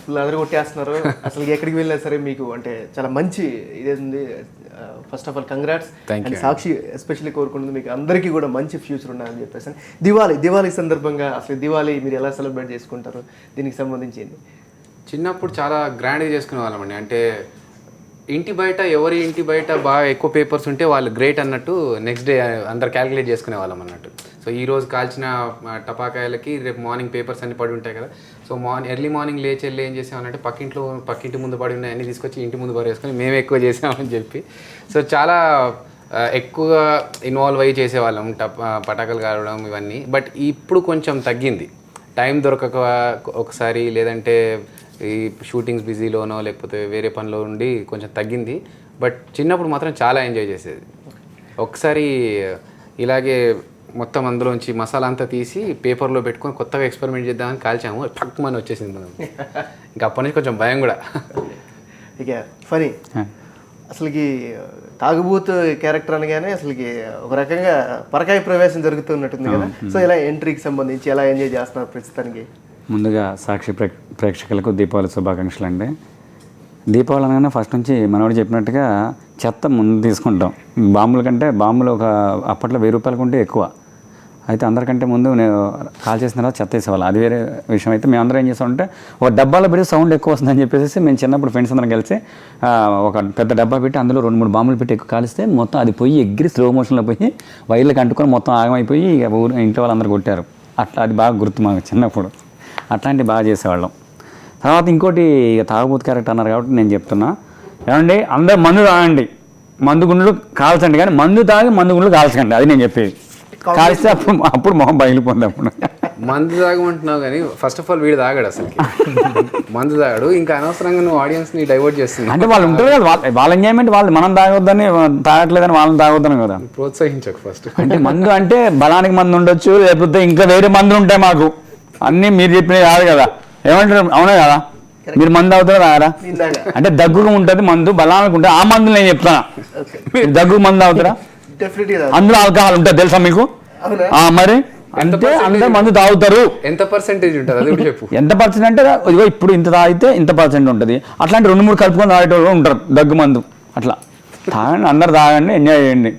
Full అదరగొట్టేస్తున్నారు. అసలు ఎక్కడికి వెళ్ళినా సరే మీకు అంటే చాలా మంచి ఇదేంది. First of all congrats. And Sakshi especially కోరుకుంటుంది మీకు అందరికీ కూడా మంచి ఫ్యూచర్ ఉండాలని చెప్పేసి. దివాళీ సందర్భంగా అసలు దివాళీ మీరు ఎలా సెలబ్రేట్ చేసుకుంటారు, దీనికి సంబంధించి? చిన్నప్పుడు చాలా గ్రాండ్గా చేసుకునే వాళ్ళమండి. అంటే ఎవరి ఇంటి బయట బాగా ఎక్కువ పేపర్స్ ఉంటే వాళ్ళు గ్రేట్ అన్నట్టు నెక్స్ట్ డే అందరు క్యాలిక్యులేట్ చేసుకునే వాళ్ళం అన్నట్టు. సో ఈ రోజు కాల్చిన టపాకాయలకి రేపు మార్నింగ్ పేపర్స్ అన్ని పడి ఉంటాయి కదా. సో ఎర్లీ మార్నింగ్ లేచి ఏం చేసామనంటే పక్కింటి ముందు పడి ఉన్నాయి అన్ని తీసుకొచ్చి ఇంటి ముందు పడేసుకొని మేము ఎక్కువ చేసామని చెప్పి సో చాలా ఎక్కువగా ఇన్వాల్వ్ అయ్యి చేసేవాళ్ళం పటాకులు కాలడం ఇవన్నీ. బట్ ఇప్పుడు కొంచెం తగ్గింది, టైం దొరకక ఒకసారి, లేదంటే ఈ షూటింగ్స్ బిజీలోనో లేకపోతే వేరే పనిలో ఉండి కొంచెం తగ్గింది. బట్ చిన్నప్పుడు మాత్రం చాలా ఎంజాయ్ చేసేది. ఒకసారి ఇలాగే మొత్తం అందులోంచి మసాలా అంతా తీసి పేపర్లో పెట్టుకొని కొత్తగా ఎక్స్పెరిమెంట్ చేద్దామని కాల్చాము, పక్కమని వచ్చేసింది మనం. ఇంకా అప్పటి నుంచి కొంచెం భయం కూడా. ఇక ఫనీ అసలుకి తాగుబోతు క్యారెక్టర్ అనగానే అసలుకి ఒక రకంగా పరకాయ ప్రవేశం జరుగుతున్నట్టుంది కదా. సో ఇలా ఎంట్రీకి సంబంధించి ఎలా ఎంజాయ్ చేస్తున్నారు ప్రస్తుతానికి? ముందుగా సాక్షి ప్రేక్షకులకు దీపావళి శుభాకాంక్షలు అండి. దీపావళి అనగానే ఫస్ట్ నుంచి మనోడు చెప్పినట్టుగా చెత్త ముందు తీసుకుంటాం. బాంబుల కంటే బాంబులు అప్పట్లో 1000 రూపాయల కంటే ఎక్కువ. అయితే అందరికంటే ముందు నేను కాల్ చేసిన తర్వాత చెత్త వేసేవాళ్ళు, అది వేరే విషయం. అయితే మేము అందరం ఏం చేస్తామంటే ఒక డబ్బాలో పెట్టి సౌండ్ ఎక్కువ వస్తుందని చెప్పేసి మేము చిన్నప్పుడు ఫ్రెండ్స్ అందరం కలిసి ఒక పెద్ద డబ్బా పెట్టి అందులో 2-3 బాంబులు పెట్టి ఎక్కువ కాలిస్తే మొత్తం అది పోయి ఎగిరి స్లో మోషన్లో పోయి వైర్లకు అంటుకొని మొత్తం ఆగమైపోయి ఇంట్లో వాళ్ళందరూ కొట్టారు. అట్లా అది బాగా గుర్తు మాకు చిన్నప్పుడు. అట్లాంటివి బాగా చేసేవాళ్ళం. తర్వాత ఇంకోటి ఇక తాగుబోతు క్యారెక్టర్ అన్నారు కాబట్టి నేను చెప్తున్నా, ఏమండి అందరూ మందు తాగండి, మందు గుండెలు కాల్చండి, కానీ మందు తాగి మందు గుండెలు కాల్చకండి, అది నేను చెప్పేది. కాల్స్తే అప్పుడు మొహం బయలుపోతుంది. అప్పుడు మందు తాగమంటున్నావు కానీ ఫస్ట్ ఆఫ్ ఆల్ వీడు తాగాడు, అసలు మందు తాగాడు. ఇంకా అనవసరంగా నువ్వు ఆడియన్స్ని డైవర్ట్ చేస్తుంది. అంటే వాళ్ళు ఉంటారు కదా, వాళ్ళ ఎంజాయ్మెంట్ వాళ్ళు, మనం తాగొద్దని తాగట్లేదని వాళ్ళని తాగొద్దాను కదా. ప్రోత్సహించకు ఫస్ట్. అంటే మందు అంటే బలానికి మందు ఉండొచ్చు, లేకపోతే ఇంకా వేరే మందులు ఉంటాయి మాకు, అన్నీ మీరు చెప్పినవి కాదు కదా. ఏమంటారు, అవునా కదా? మీరు మందు అవుతారా తాగరా? అంటే దగ్గుగా ఉంటుంది మందు, బలానికి ఉంటుంది. ఆ మందులు నేను చెప్తాను, మీరు దగ్గు మందు అవుతారా? అందులో ఆల్కహాల్ ఉంటుంది తెలుసా మీకు? మరి అంటే అందరు మందు తాగుతారు. ఎంత పర్సెంటేజ్ ఉంటుంది అది చెప్పు. ఎంత పర్సెంట్ అంటే ఇదిగో ఇప్పుడు ఇంత తాగితే ఇంత పర్సెంట్ ఉంటుంది. అట్లాంటి 2-3 కలుపుకొని తాగేటోళ్ళు ఉంటారు దగ్గు మందు. అట్లా తాగండి, అందరు తాగండి, ఎంజాయ్ చేయండి.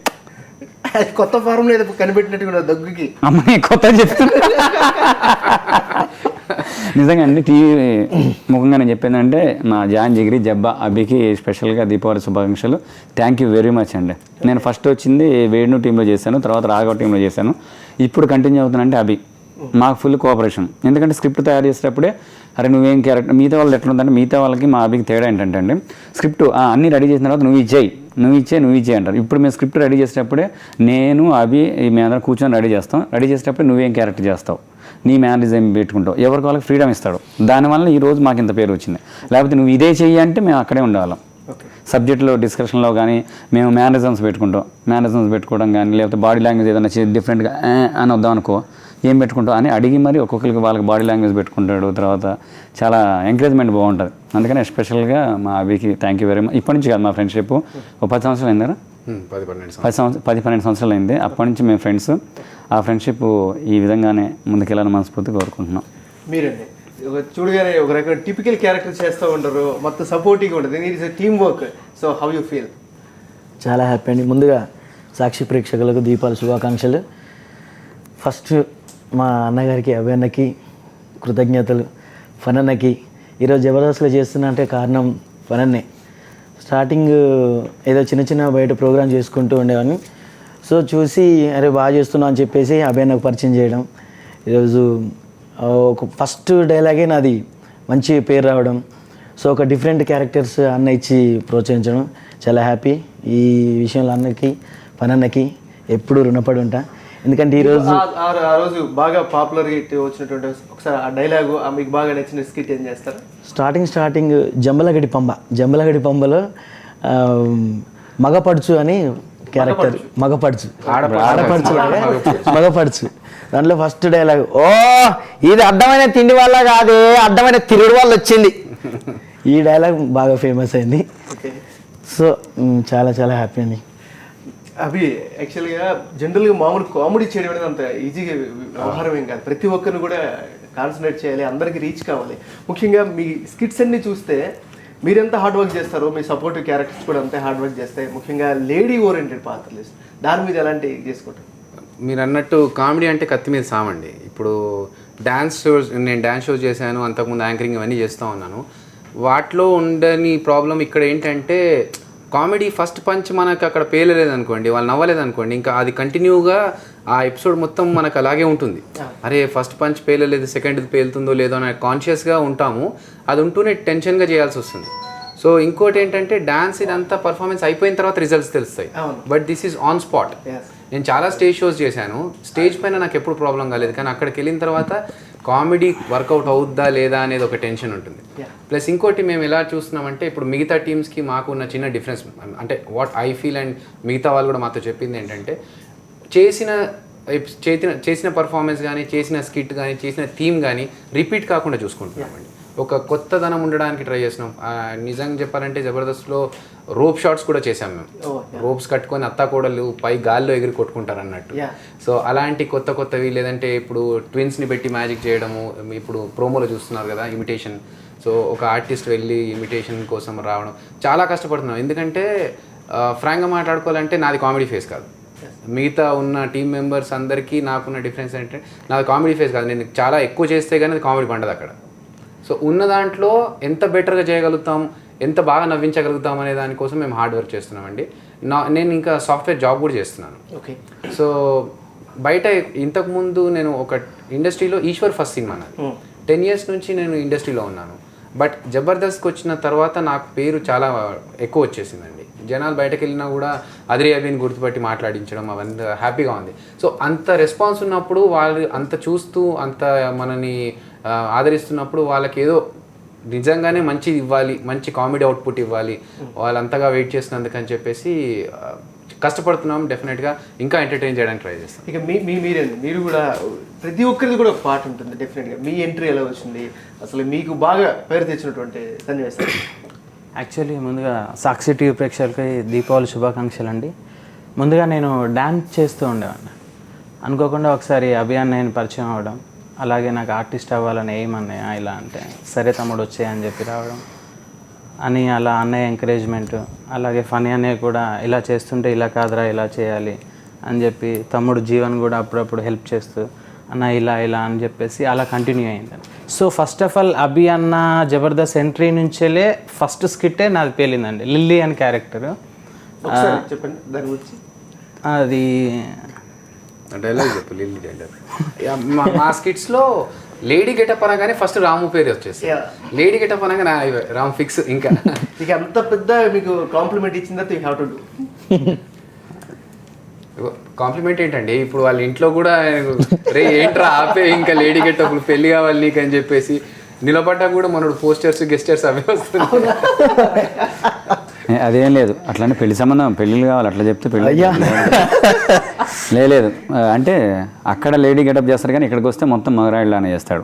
కొత్త ఫార్ములా ఏదో కనిపెట్టినట్టు దగ్గుకి అమ్మాయి కొత్త చెప్తున్నా. నిజంగా అండి, టీవీ ముఖంగా నేను చెప్పేదంటే మా జాన్ జిగిరి జబ్బా అభికి స్పెషల్గా దీపావళి శుభాకాంక్షలు. థ్యాంక్ యూ వెరీ మచ్ అండి. నేను ఫస్ట్ వచ్చింది వేణు టీంలో చేశాను, తర్వాత రాఘవ టీంలో చేశాను, ఇప్పుడు కంటిన్యూ అవుతానంటే అభి. మాకు ఫుల్ కోఆపరేషన్. ఎందుకంటే స్క్రిప్ట్ తయారు చేసేటప్పుడే అరే నువ్వేం క్యారెక్టర్, మిగతా వాళ్ళు ఎట్లుందంటే మిగతా వాళ్ళకి మా అభికి తేడా ఏంటంటే అండి, స్క్రిప్ట్ అన్నీ రెడీ చేసిన తర్వాత నువ్వు ఇచ్చే అంటారు. ఇప్పుడు మేము స్క్రిప్ట్ రెడీ చేసేటప్పుడే నేను అభి మేమందరం కూర్చొని రెడీ చేస్తాం. రెడీ చేసేటప్పుడు నువ్వేం క్యారెక్టర్ చేస్తావు, నీ మేనరిజం పెట్టుకుంటావు, ఎవరికి వాళ్ళకి ఫ్రీడమ్ ఇస్తాడు. దానివల్ల ఈరోజు మాకు ఇంత పేరు వచ్చింది. లేకపోతే నువ్వు ఇదే చెయ్యి అంటే మేము అక్కడే ఉండేవాళ్ళం. సబ్జెక్టులో డిస్కషన్లో కానీ మేము మేనరిజమ్స్ పెట్టుకోవడం కానీ, లేకపోతే బాడీ లాంగ్వేజ్ ఏదైనా డిఫరెంట్గా అని వద్దాం అనుకో, ఏం పెట్టుకుంటావు అని అడిగి మరి ఒక్కొక్కరికి వాళ్ళకి బాడీ లాంగ్వేజ్ పెట్టుకుంటాడు. తర్వాత చాలా ఎంకరేజ్మెంట్ బాగుంటుంది. అందుకని ఎస్పెషల్గా మా అభికి థ్యాంక్ యూ వెరీ మచ్. ఇప్పటి నుంచి కాదు మా ఫ్రెండ్షిప్, 10 సంవత్సరాలు అయిందా? 10-12 సంవత్సరాలు అయింది. అప్పటి నుంచి మేము ఫ్రెండ్స్. ఆ ఫ్రెండ్షిప్ ఈ విధంగానే ముందుకెళ్ళాలని మనస్ఫూర్తిగా కోరుకుంటున్నాం. మీరండి చూడగానే ఒక రకమైన టిపికల్ క్యారెక్టర్ చేస్తూ ఉంటారు, మొత్తం సపోర్టింగ్ ఉంటుంది, it is a team work. So how you feel? చాలా హ్యాపీ అండి. ముందుగా సాక్షి ప్రేక్షకులకు దీపావళి శుభాకాంక్షలు. ఫస్ట్ మా అన్నగారికి అభయన్నకి కృతజ్ఞతలు, ఫనన్నకి. ఈరోజు జబర్దస్త్లో చేస్తున్నా అంటే కారణం ఫనన్నే. స్టార్టింగ్ ఏదో చిన్న బయట ప్రోగ్రామ్ చేసుకుంటూ ఉండేవాడిని. సో చూసి అరే బాగా చేస్తున్నావు అని చెప్పేసి అభయన్నకు పరిచయం చేయడం. ఈరోజు ఒక ఫస్ట్ డైలాగే నాది మంచి పేరు రావడం. సో ఒక డిఫరెంట్ క్యారెక్టర్స్ అన్న ఇచ్చి ప్రోత్సహించడం చాలా హ్యాపీ. ఈ విషయంలో అన్నకి ఫనన్నకి ఎప్పుడు రుణపడి ఉంటా. ఎందుకంటే ఈరోజు ఆ రోజు బాగా పాపులర్ వచ్చినటువంటి ఒకసారి ఆ డైలాగు మీకు బాగా నచ్చిన స్కిట్ ఏం చేస్తారు? స్టార్టింగ్ జంబలగడి పంబలో మగపడుచు అని క్యారెక్టర్, మగపడుచు దాంట్లో ఫస్ట్ డైలాగ్, ఓ ఇది అడ్డమైన తిండి వల్ల కాదే, అడ్డమైన తిరుగుడు వల్ల వచ్చింది. ఈ డైలాగ్ బాగా ఫేమస్ అయింది. సో చాలా చాలా హ్యాపీ అండి. అవి యాక్చువల్గా జనరల్గా మామూలు కామెడీ చేయడం అనేది అంత ఈజీగా వ్యవహారం ఏం కాదు. ప్రతి ఒక్కరిని కూడా కాన్సన్ట్రేట్ చేయాలి, అందరికీ రీచ్ కావాలి. ముఖ్యంగా మీ స్కిట్స్ అన్ని చూస్తే మీరెంత హార్డ్ వర్క్ చేస్తారో మీ సపోర్టివ్ క్యారెక్టర్స్ కూడా అంతే హార్డ్ వర్క్ చేస్తాయి. ముఖ్యంగా లేడీ ఓరియంటెడ్ పాత్రలు దాని మీద ఎలాంటి చేసుకుంటారు? మీరు అన్నట్టు కామెడీ అంటే కత్తి మీద సామండి. ఇప్పుడు నేను డ్యాన్స్ షోస్ చేశాను, అంతకుముందు యాంకరింగ్ ఇవన్నీ చేస్తూ ఉన్నాను. వాటిలో ఉండని ప్రాబ్లం ఇక్కడ ఏంటంటే కామెడీ ఫస్ట్ పంచ్ మనకు అక్కడ పేలలేదు అనుకోండి, వాళ్ళు నవ్వలేదు అనుకోండి, ఇంకా అది కంటిన్యూగా ఆ ఎపిసోడ్ మొత్తం మనకు అలాగే ఉంటుంది. అరే ఫస్ట్ పంచ్ పేలలేదు, సెకండ్ది పేలుతుందో లేదో అని కాన్షియస్గా ఉంటాము. అది ఉంటూనే టెన్షన్గా చేయాల్సి వస్తుంది. సో ఇంకోటి ఏంటంటే డాన్స్ ఇదంతా పర్ఫార్మెన్స్ అయిపోయిన తర్వాత రిజల్ట్స్ తెలుస్తాయి. But this is on spot. నేను చాలా స్టేజ్ షోస్ చేశాను, స్టేజ్ పైన నాకు ఎప్పుడు ప్రాబ్లం కాలేదు, కానీ అక్కడికి వెళ్ళిన తర్వాత కామెడీ వర్కౌట్ అవుద్దా లేదా అనేది ఒక టెన్షన్ ఉంటుంది. ప్లస్ ఇంకోటి మేము ఎలా చూస్తున్నామంటే ఇప్పుడు మిగతా టీమ్స్కి మాకు ఉన్న చిన్న డిఫరెన్స్ అంటే వాట్ ఐ ఫీల్ అండ్ మిగతా వాళ్ళు కూడా మాతో చెప్పింది ఏంటంటే చేసిన పర్ఫార్మెన్స్ కానీ, చేసిన స్కిట్ కానీ, చేసిన థీమ్ కానీ రిపీట్ కాకుండా చూసుకుంటున్నామండి. ఒక కొత్తదనం ఉండడానికి ట్రై చేసినాం. నిజంగా చెప్పాలంటే జబర్దస్త్లో రోప్ షాట్స్ కూడా చేసాం మేము. రోప్స్ కట్టుకొని అత్తాకోడలు పై గాల్లో ఎగిరి కొట్టుకుంటారు అన్నట్టు. సో అలాంటి కొత్తవి, లేదంటే ఇప్పుడు ట్విన్స్ని పెట్టి మ్యాజిక్ చేయడము, ఇప్పుడు ప్రోమోలో చూస్తున్నారు కదా ఇమిటేషన్. సో ఒక ఆర్టిస్ట్ వెళ్ళి ఇమిటేషన్ కోసం రావడం చాలా కష్టపడుతున్నాం. ఎందుకంటే ఫ్రాంక్గా మాట్లాడుకోవాలంటే నాది కామెడీ ఫేస్ కాదు. మిగతా ఉన్న టీం మెంబర్స్ అందరికీ నాకున్న డిఫరెన్స్ ఏంటంటే నాది కామెడీ ఫేస్ కాదు. నేను చాలా ఎక్కువ చేస్తే కానీ అది కామెడీ పండదు అక్కడ. సో ఉన్న దాంట్లో ఎంత బెటర్గా చేయగలుగుతాం, ఎంత బాగా నవ్వించగలుగుతాం అనే దానికోసం మేము హార్డ్ వర్క్ చేస్తున్నామండి. నేను ఇంకా సాఫ్ట్వేర్ జాబ్ కూడా చేస్తున్నాను. ఓకే. సో బయట ఇంతకుముందు నేను ఒక ఇండస్ట్రీలో ఈశ్వర్ ఫస్ట్ సినిమా నాది. 10 years నుంచి నేను ఇండస్ట్రీలో ఉన్నాను. బట్ జబర్దస్త్కి వచ్చిన తర్వాత నాకు పేరు చాలా ఎక్కువ వచ్చేసిందండి. జనాలు బయటకు వెళ్ళినా కూడా అదిరే అభిని గుర్తుపట్టి మాట్లాడించడం అవన్నీ హ్యాపీగా ఉంది. సో అంత రెస్పాన్స్ ఉన్నప్పుడు వాళ్ళు అంత చూస్తూ అంత మనని ఆదరిస్తున్నప్పుడు వాళ్ళకి ఏదో నిజంగానే మంచిది ఇవ్వాలి, మంచి కామెడీ అవుట్పుట్ ఇవ్వాలి, వాళ్ళంతగా వెయిట్ చేసినందుకని చెప్పేసి కష్టపడుతున్నాం. డెఫినెట్గా ఇంకా ఎంటర్టైన్ చేయడానికి ట్రై చేస్తాం. ఇక మీరు కూడా ప్రతి ఒక్కరిది కూడా ఒక పార్ట్ ఉంటుంది డెఫినెట్గా. మీ ఎంట్రీ ఎలా వచ్చింది, అసలు మీకు బాగా పేరు తెచ్చినటువంటి సన్నివేశం? యాక్చువల్లీ ముందుగా సాక్షి టీవీ ప్రేక్షకులకి దీపావళి శుభాకాంక్షలు అండి. ముందుగా నేను డ్యాన్స్ చేస్తూ ఉండేవాడిని. అనుకోకుండా ఒకసారి అభియాన్ నేను పరిచయం అవ్వడం, అలాగే నాకు ఆర్టిస్ట్ అవ్వాలని ఏమన్నయ్య ఇలా అంటే సరే తమ్ముడు వచ్చాయని చెప్పి రావడం అని, అలా అన్నయ్య ఎంకరేజ్మెంట్, అలాగే ఫనీ అన్నయ్య కూడా ఇలా చేస్తుంటే ఇలా కాదురా ఇలా చేయాలి అని చెప్పి తమ్ముడు జీవన్ కూడా అప్పుడప్పుడు హెల్ప్ చేస్తూ అన్న ఇలా అని చెప్పేసి అలా కంటిన్యూ అయిందని. సో ఫస్ట్ ఆఫ్ ఆల్ అభి అన్న జబర్దస్త్ ఎంట్రీ నుంచేలే ఫస్ట్ స్కిట్టే నాది పేలిందండి. లిల్లీ అని క్యారెక్టర్. చెప్పండి దాని గురించి. అది డైలాగ్ చెప్పు. లిల్లీ డైలాగ్ మా స్కిట్స్లో లేడీ గెటప్ అనగానే ఫస్ట్ రాము పేరు వచ్చేసి, లేడీ గెటప్ అనగానే రామ్ ఫిక్స్. ఇంకా ఇక అంత పెద్ద మీకు కాంప్లిమెంట్ ఇచ్చిన తర్వాత you have to do. Compliment ఏంటండి, ఇప్పుడు వాళ్ళ ఇంట్లో కూడా రే ఏంట్రా ఆపే ఇంకా లేడీ గెటప్ పెళ్లి కావాలి నీకు అని చెప్పేసి నిలబడ్డా కూడా మనోడు పోస్టర్స్ గెస్టర్స్ అవే వస్తుంది. అదేం లేదు, అట్లానే పెళ్లి సంబంధం పెళ్ళిళ్ళు కావాలి అట్లా చెప్తే పెళ్ళి లేదు. అంటే అక్కడ లేడీ గెటప్ చేస్తారు కానీ ఇక్కడికి వస్తే మొత్తం మగరాయిలానే చేస్తాడు.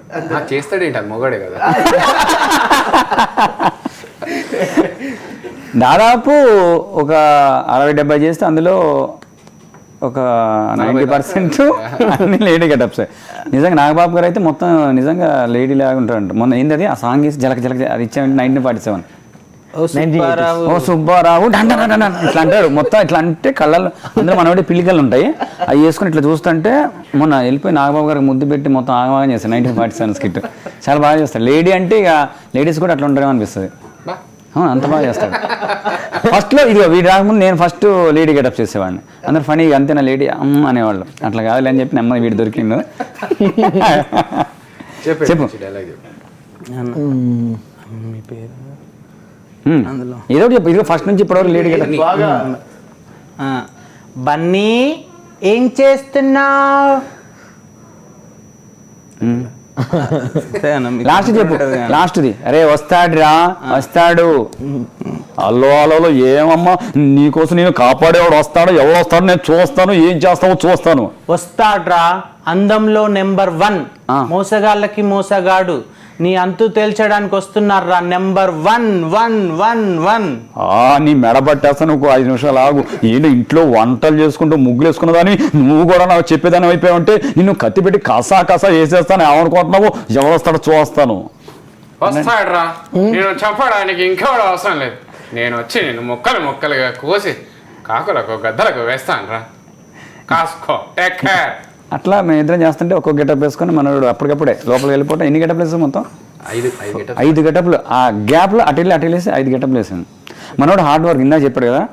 చేస్తాడేంటి, అది మొగాడే కదా. దాదాపు ఒక 60-70 చేస్తే అందులో ఒక 90% అన్ని లేడీ గెటప్స్. నిజంగా నాగబాబు గారు అయితే మొత్తం నిజంగా లేడీ లాగా ఉంటాడు. మొన్న ఏంది అది ఆ సాంగ్ ఇచ్చి జలక అది ఇచ్చామంటే 1947 ఓ సుబ్బారావు ఇట్లా అంటాడు. మొత్తం ఇట్లా అంటే కళ్ళల్లో అందులో మనవాడి పిల్లికలు ఉంటాయి, అవి వేసుకుని ఇట్లా చూస్తుంటే మొన్న వెళ్ళిపోయి నాగబాబు గారికి ముద్దు పెట్టి మొత్తం ఆగమాగం చేస్తాడు. 1947 స్కిట్ చాలా బాగా చేస్తాడు. లేడీ అంటే ఇక లేడీస్ కూడా అట్లా ఉంటారేమో అనిపిస్తుంది. అంత బాగా చేస్తాడు. ఫస్ట్లో ఇదిగో వీడి రాకముందు నేను ఫస్ట్ లేడీ గెటప్ చేసేవాడిని. అందరు ఫనీ అంతేనా లేడీ అనేవాళ్ళు. అట్లా కాదులే అని చెప్పి నెమ్మది వీడి దొరికిండు. చెప్పు మీ పేరు అందులో ఏదో చెప్పు. ఇదిగో ఫస్ట్ నుంచి ఇప్పటివరకు లేడీ గెటప్. బన్నీ ఏం చేస్తున్నావు లాస్ట్ చెప్పు, లాస్ట్ది. అరే వస్తాడు అల్లో ఏమమ్మా నీకోసం నేను కాపాడేవాడు వస్తాడు, ఎవరు వస్తాడు నేను చూస్తాను, ఏం చేస్తావో చూస్తాను. వస్తాడ్రా అందంలో నెంబర్ 1, మోసగాళ్ళకి మోసగాడు, నీ అంతు తేల్చడానికి వస్తున్నారా నెంబర్ 1 నీ మెడ పట్టేస్తా నువ్వు 5 నిమిషాలు ఆగు. ఏంటి ఇంట్లో వంటలు చేసుకుంటూ ముగ్గులు వేసుకున్నదాన్ని నువ్వు కూడా నాకు చెప్పేదాన్ని అయిపోయావంటే నిన్ను కత్తి పెట్టి కసా వేసేస్తాను. ఏమనుకుంటున్నావు? ఎవరు వస్తాడో చూస్తాను. వస్తాడురా, నేను చెప్పడానికి ఇంకా కూడా అవసరం లేదు. నేను వచ్చి నేను ముక్కలుగా కోసి కాకులకు గద్దలకు వేస్తాను రా. కాసుకో, టేక్ కేర్. అట్లా మేము ఇద్దరం చేస్తుంటే ఒక్కొక్క గెటప్ వేసుకొని మనోడు అప్పటికప్పుడే లోపలికి వెళ్ళిపోవటం. ఎన్ని గెటప్లు వేసాం మొత్తం? 5 గెటప్లు. ఆ గ్యాప్లో అటు వేసి 5 గెటప్లు వేసాను. మనోడు హార్డ్ వర్క్ ఇందా చెప్పాడు కదా,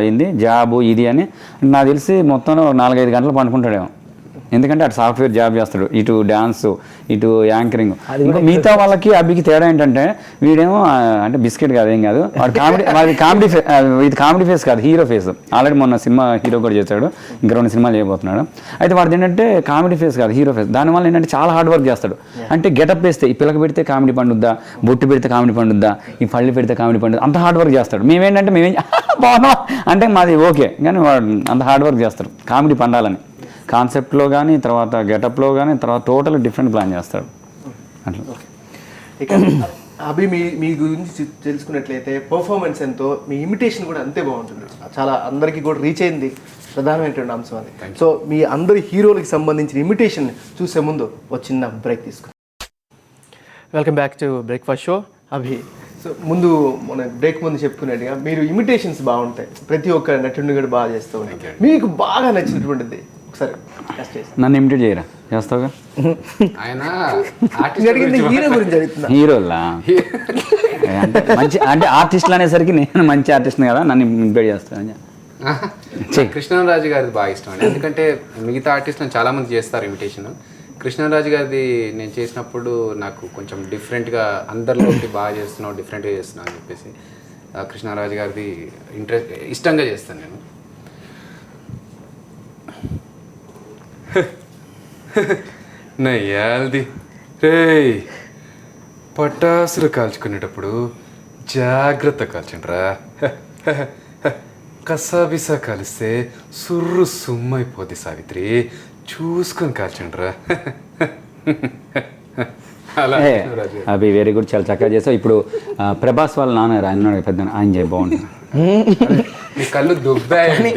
ఏంది జాబు ఇది అని. నాకు తెలిసి మొత్తం 4-5 గంటలు పండుకుంటాడేమో. ఎందుకంటే అటు సాఫ్ట్వేర్ జాబ్ చేస్తాడు, ఇటు డాన్స్, ఇటు యాంకరింగ్. ఇంకా మిగతా వాళ్ళకి అభికి తేడా ఏంటంటే వీడేమో అంటే బిస్కెట్ కాదు, ఏం కాదు, వాడు కామెడీ ఇది కామెడీ ఫేస్ కాదు, హీరో ఫేస్. ఆల్రెడీ మొన్న సినిమా హీరో కూడా చేశాడు, ఇంకా 2 సినిమాలు చేయబోతున్నాడు. అయితే వాడు ఏంటంటే కామెడీ ఫేస్ కాదు, హీరో ఫేస్. దానివల్ల ఏంటంటే చాలా హార్డ్ వర్క్ చేస్తాడు. అంటే గెటప్ వేస్తే ఈ పిల్లకి పెడితే కామెడీ పండుద్దా, బొట్టు పెడితే కామెడీ పండుద్దా, ఈ పళ్ళు పెడితే కామెడీ పండుద్దా, అంత హార్డ్ వర్క్ చేస్తాడు. మేమేంటంటే బాగున్నాం అంటే మాది ఓకే, కానీ వాడు అంత హార్డ్ వర్క్ చేస్తాడు కామెడీ పండాలని. కాన్సెప్ట్లో కానీ, తర్వాత గెటప్లో కానీ, తర్వాత టోటల్ డిఫరెంట్ ప్లాన్ చేస్తాడు అట్లా. ఇక అభి మీ గురించి తెలుసుకున్నట్లయితే పర్ఫార్మెన్స్ ఎంతో, మీ ఇమిటేషన్ కూడా అంతే బాగుంటుంది. చాలా అందరికీ కూడా రీచ్ అయింది ప్రధానమైనటువంటి అంశం అది. సో మీ అందరి హీరోలకి సంబంధించిన ఇమిటేషన్ చూసే ముందు ఒక చిన్న బ్రేక్ తీసుకుంటాం. Welcome back to breakfast show. Abhi, so ముందు మన బ్రేక్ ముందు చెప్పుకున్నట్టుగా మీరు ఇమిటేషన్స్ బాగుంటాయి, ప్రతి ఒక్క నటుడిని కూడా బాగా చేస్తూ ఉంటాయి. మీకు బాగా నచ్చినటువంటిది ఒకసారి నన్ను ఇమిటేట్ చేయరా, చేస్తావుగా? ఆయన హీరో గురించి అడుగుతున్నా. హీరోలా అంటే మంచి అంటే ఆర్టిస్టులు అనేసరికి నేను మంచి ఆర్టిస్ట్ని కదా, నన్ను ఇమిటేట్ చేస్తాను. కృష్ణరాజు గారిది బాగా ఇష్టం అండి, ఎందుకంటే మిగతా ఆర్టిస్టులను చాలా మంది చేస్తారు ఇమిటేషన్. కృష్ణరాజు గారిది నేను చేసినప్పుడు నాకు కొంచెం డిఫరెంట్గా, అందరిలోకి బాగా చేస్తున్నావు, డిఫరెంట్గా చేస్తున్నావు అని చెప్పేసి కృష్ణరాజు గారిది ఇష్టంగా చేస్తాను నేను. నయ్యాల్ది రే, పటాసులు కాల్చుకునేటప్పుడు జాగ్రత్త కాల్చండిరా. కసాబిసా కాలిస్తే సుర్రు సుమ్మైపోద్ది సావిత్రి, చూసుకొని కాల్చండిరా. అవి వెరీ గుడ్, చాలా చక్కగా చేస్తావు. ఇప్పుడు ప్రభాస్ వాళ్ళ నాన్న ఆయన పెద్ద ఆయన చేయ బాగుంటుంది. మీ కళ్ళు దుబ్బాయండి,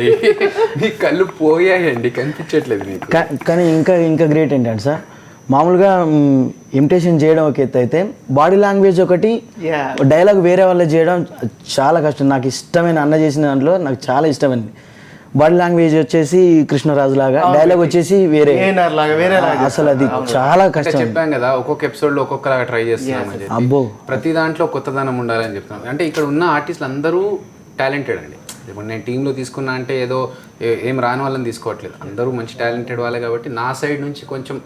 మీ కళ్ళు పోయాయండి, కనిపించట్లేదు మీకు. కానీ ఇంకా గ్రేట్ ఏంటంటే సార్, మామూలుగా ఇమిటేషన్ చేయడం ఒక ఎత్తు అయితే, బాడీ లాంగ్వేజ్ ఒకటి, డైలాగ్ వేరే వాళ్ళు చేయడం చాలా కష్టం. నాకు ఇష్టమైన అన్న చేసిన దాంట్లో నాకు చాలా ఇష్టమైంది. బాడీ లాంగ్వేజ్ వచ్చేసి కృష్ణరాజు లాగా, డైలాగ్ వచ్చేసి వేరే, అసలు అది చాలా కష్టం. చెప్పాం కదా, ఒక్కొక్క ఎపిసోడ్ లో ఒక్కొక్కలాగా ట్రై చేస్తున్నాం. అబ్బో, ప్రతి దాంట్లో కొత్తదనం ఉండాలని చెప్తున్నాం. అంటే ఇక్కడ ఉన్న ఆర్టిస్టులు అందరూ టాలెంటెడ్ అండి. ఇప్పుడు నేను టీంలో తీసుకున్నా అంటే ఏదో ఏం రాని వాళ్ళని తీసుకోవట్లేదు, అందరూ మంచి టాలెంటెడ్ వాళ్ళే. కాబట్టి నా సైడ్ నుంచి కొంచెం